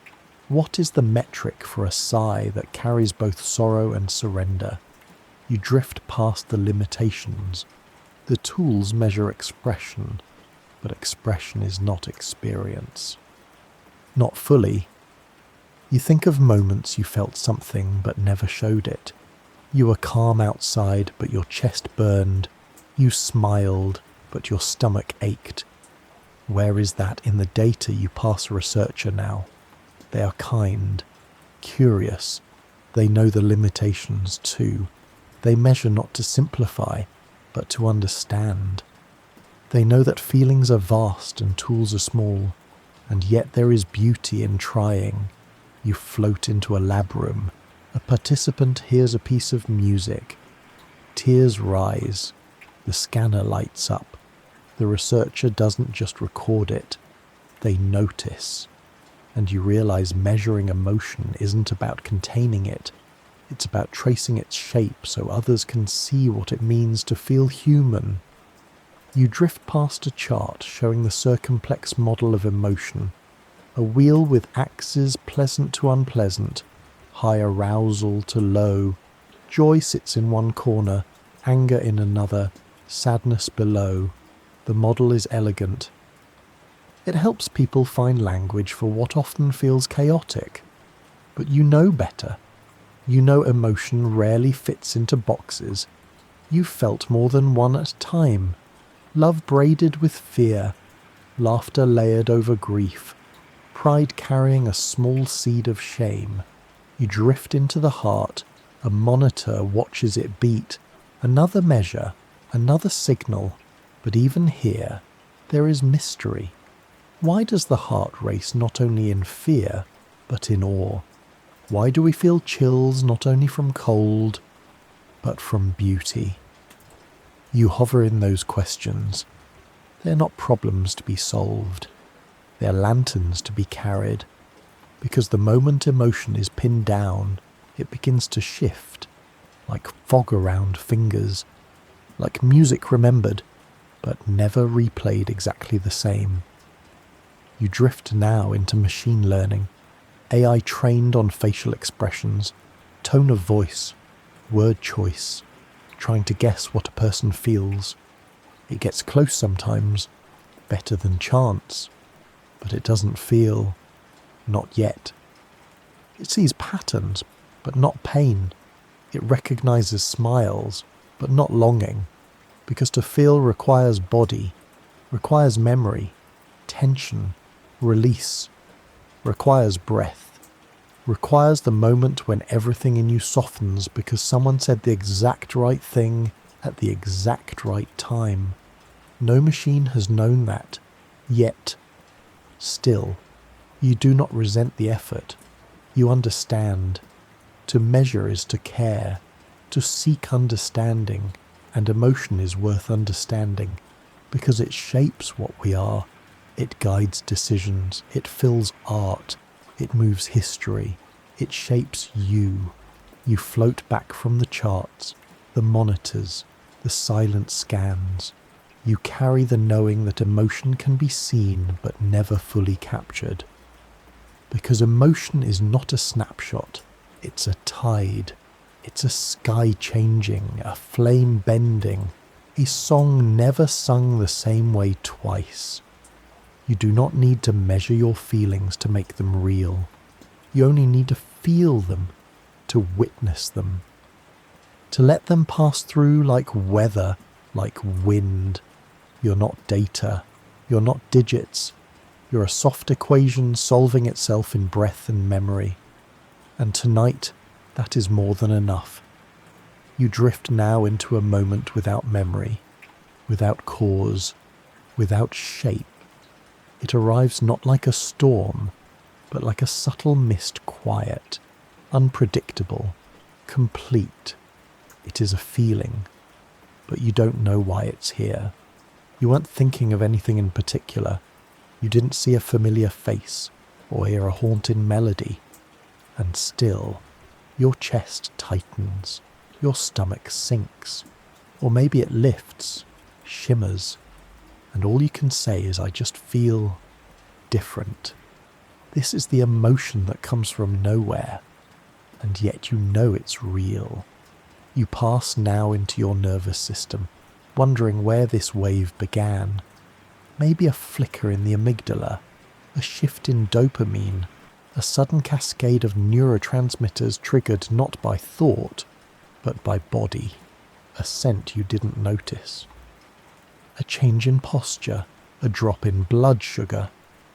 What is the metric for a sigh that carries both sorrow and surrender? You drift past the limitations. The tools measure expression, but expression is not experience. Not fully. You think of moments you felt something but never showed it. You were calm outside, but your chest burned. You smiled, but your stomach ached. Where is that in the data you pass a researcher now? They are kind, curious. They know the limitations too. They measure not to simplify, but to understand. They know that feelings are vast and tools are small, and yet there is beauty in trying. You float into a lab room. A participant hears a piece of music. Tears rise. The scanner lights up. The researcher doesn't just record it, they notice. And you realize measuring emotion isn't about containing it. It's about tracing its shape so others can see what it means to feel human. You drift past a chart showing the circumplex model of emotion. A wheel with axes pleasant to unpleasant, high arousal to low. Joy sits in one corner, anger in another, sadness below. The model is elegant. It helps people find language for what often feels chaotic. But you know better. You know emotion rarely fits into boxes. You've felt more than one at a time. Love braided with fear, laughter layered over grief, pride carrying a small seed of shame. You drift into the heart, a monitor watches it beat, another measure, another signal, but even here, there is mystery. Why does the heart race not only in fear, but in awe? Why do we feel chills not only from cold, but from beauty? You hover in those questions. They're not problems to be solved. They're lanterns to be carried. Because the moment emotion is pinned down, it begins to shift, like fog around fingers, like music remembered, but never replayed exactly the same. You drift now into machine learning, AI trained on facial expressions, tone of voice, word choice, trying to guess what a person feels. It gets close sometimes, better than chance, but it doesn't feel, not yet. It sees patterns, but not pain. It recognizes smiles, but not longing, because to feel requires body, requires memory, tension, release, requires breath, requires the moment when everything in you softens because someone said the exact right thing at the exact right time. No machine has known that, yet. Still, you do not resent the effort. You understand. To measure is to care, to seek understanding, and emotion is worth understanding, because it shapes what we are. It guides decisions, it fills art, it moves history, it shapes you. You float back from the charts, the monitors, the silent scans. You carry the knowing that emotion can be seen but never fully captured. Because emotion is not a snapshot, it's a tide. It's a sky changing, a flame bending, a song never sung the same way twice. You do not need to measure your feelings to make them real. You only need to feel them, to witness them. To let them pass through like weather, like wind. You're not data. You're not digits. You're a soft equation solving itself in breath and memory. And tonight, that is more than enough. You drift now into a moment without memory, without cause, without shape. It arrives not like a storm, but like a subtle mist, quiet, unpredictable, complete. It is a feeling, but you don't know why it's here. You weren't thinking of anything in particular. You didn't see a familiar face or hear a haunting melody. And still, your chest tightens, your stomach sinks, or maybe it lifts, shimmers, and all you can say is, I just feel different. This is the emotion that comes from nowhere, and yet you know it's real. You pass now into your nervous system, wondering where this wave began. Maybe a flicker in the amygdala, a shift in dopamine, a sudden cascade of neurotransmitters triggered not by thought, but by body, a scent you didn't notice. A change in posture, a drop in blood sugar,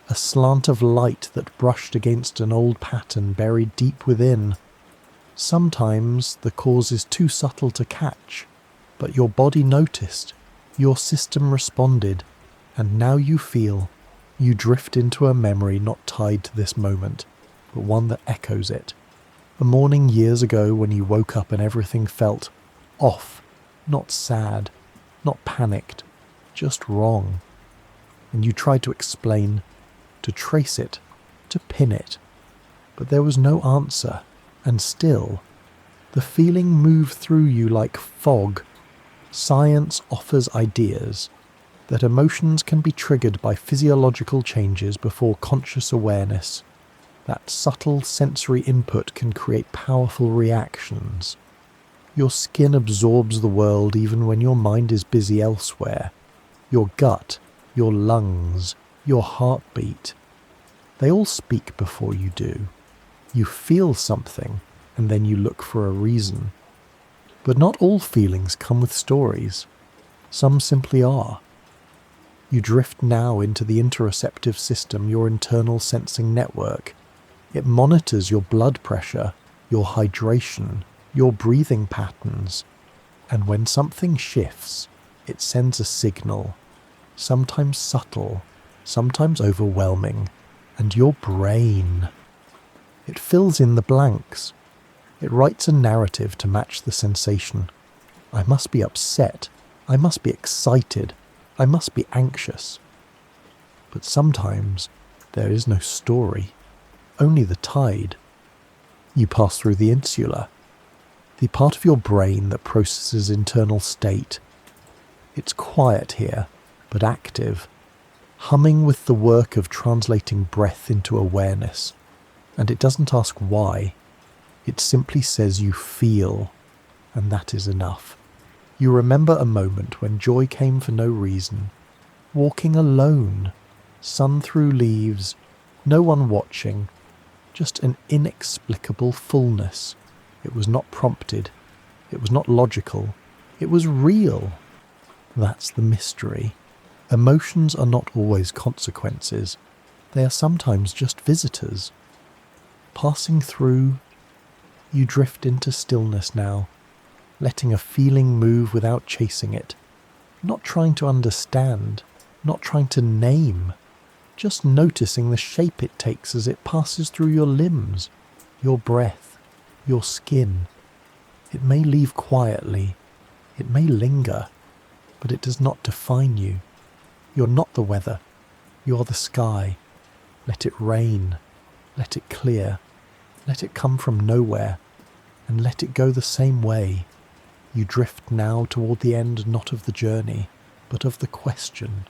a slant of light that brushed against an old pattern buried deep within. Sometimes the cause is too subtle to catch, but your body noticed, your system responded, and now you feel. You drift into a memory not tied to this moment, but one that echoes it. A morning years ago when you woke up and everything felt off, not sad, not panicked, just wrong. And you tried to explain, to trace it, to pin it, but there was no answer, and still, the feeling moved through you like fog. Science offers ideas that emotions can be triggered by physiological changes before conscious awareness. That subtle sensory input can create powerful reactions. Your skin absorbs the world even when your mind is busy elsewhere. Your gut, your lungs, your heartbeat. They all speak before you do. You feel something, and then you look for a reason. But not all feelings come with stories. Some simply are. You drift now into the interoceptive system, your internal sensing network. It monitors your blood pressure, your hydration, your breathing patterns. And when something shifts, it sends a signal, sometimes subtle, sometimes overwhelming, and your brain. It fills in the blanks. It writes a narrative to match the sensation. I must be upset. I must be excited. I must be anxious. But sometimes there is no story, only the tide. You pass through the insula, the part of your brain that processes internal state. It's quiet here, but active, humming with the work of translating breath into awareness. And it doesn't ask why. It simply says you feel, and that is enough. You remember a moment when joy came for no reason, walking alone, sun through leaves, no one watching, just an inexplicable fullness. It was not prompted, it was not logical, it was real. That's the mystery. Emotions are not always consequences, they are sometimes just visitors. Passing through, you drift into stillness now, letting a feeling move without chasing it, not trying to understand, not trying to name, just noticing the shape it takes as it passes through your limbs, your breath, your skin. It may leave quietly, it may linger, but it does not define you. You're not the weather, you're the sky. Let it rain, let it clear, let it come from nowhere, and let it go the same way. You drift now toward the end not of the journey, but of the question.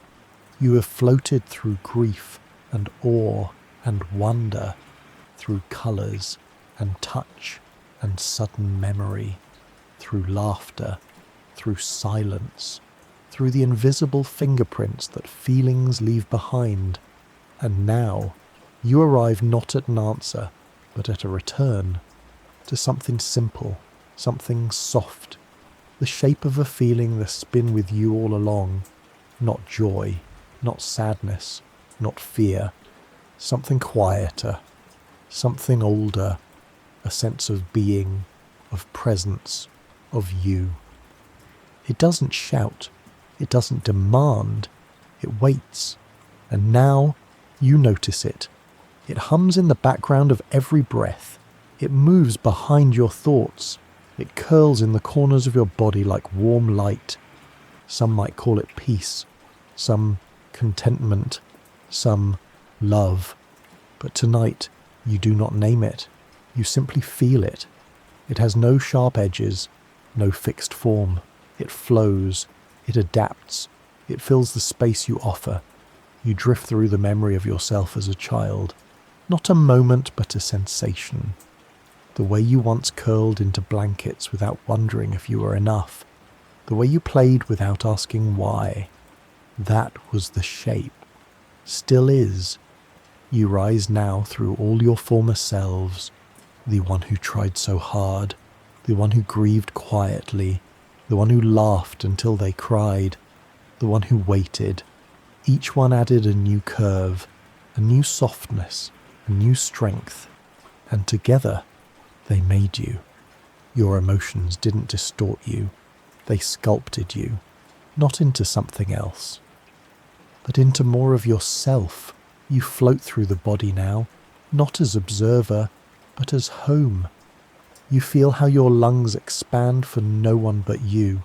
You have floated through grief and awe and wonder, through colours and touch and sudden memory, through laughter, through silence, through the invisible fingerprints that feelings leave behind, And now you arrive not at an answer, but at a return to something simple, something soft, the shape of a feeling that's been with you all along, not joy, not sadness, not fear, something quieter, something older, a sense of being, of presence, of you. It doesn't shout, it doesn't demand, it waits, and now you notice it. It hums in the background of every breath. It moves behind your thoughts. It curls in the corners of your body like warm light. Some might call it peace, some contentment, some love. But tonight, you do not name it. You simply feel it. It has no sharp edges, no fixed form. It flows. It adapts. It fills the space you offer. You drift through the memory of yourself as a child. Not a moment, but a sensation. The way you once curled into blankets without wondering if you were enough. The way you played without asking why. That was the shape. Still is. You rise now through all your former selves. The one who tried so hard. The one who grieved quietly. The one who laughed until they cried. The one who waited. Each one added a new curve, a new softness, a new strength, and together they made you. Your emotions didn't distort you, they sculpted you, not into something else, but into more of yourself. You float through the body now, not as observer, but as home. You feel how your lungs expand for no one but you,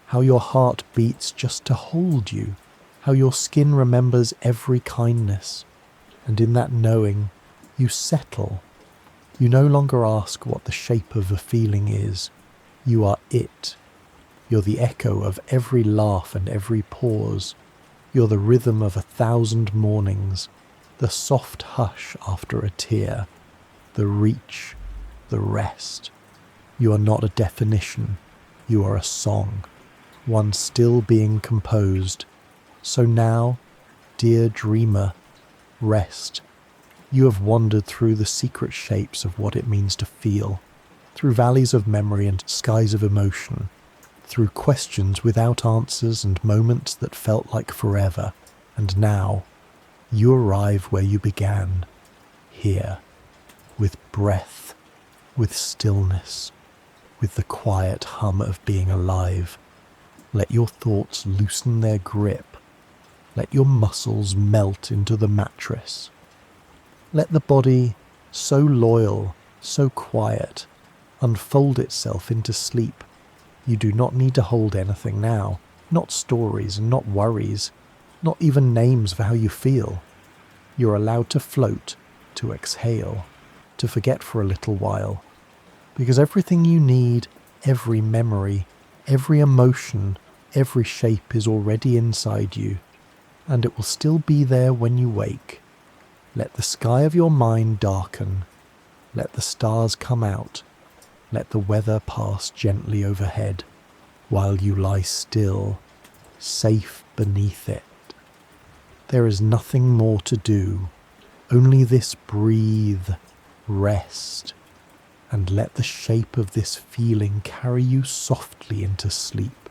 how your heart beats just to hold you, how your skin remembers every kindness, and in that knowing, you settle. You no longer ask what the shape of a feeling is. You are it. You're the echo of every laugh and every pause. You're the rhythm of 1,000 mornings, the soft hush after a tear, the reach, the rest. You are not a definition. You are a song, one still being composed. So now, dear dreamer, rest. You have wandered through the secret shapes of what it means to feel, through valleys of memory and skies of emotion, through questions without answers and moments that felt like forever. And now, you arrive where you began, here, with breath, with stillness, with the quiet hum of being alive. Let your thoughts loosen their grip. Let your muscles melt into the mattress. Let the body, so loyal, so quiet, unfold itself into sleep. You do not need to hold anything now, not stories and not worries, not even names for how you feel. You're allowed to float, to exhale, to forget for a little while, because everything you need, every memory, every emotion, every shape is already inside you. And it will still be there when you wake. Let the sky of your mind darken. Let the stars come out. Let the weather pass gently overhead, while you lie still, safe beneath it. There is nothing more to do, only this: breathe, rest, and let the shape of this feeling carry you softly into sleep.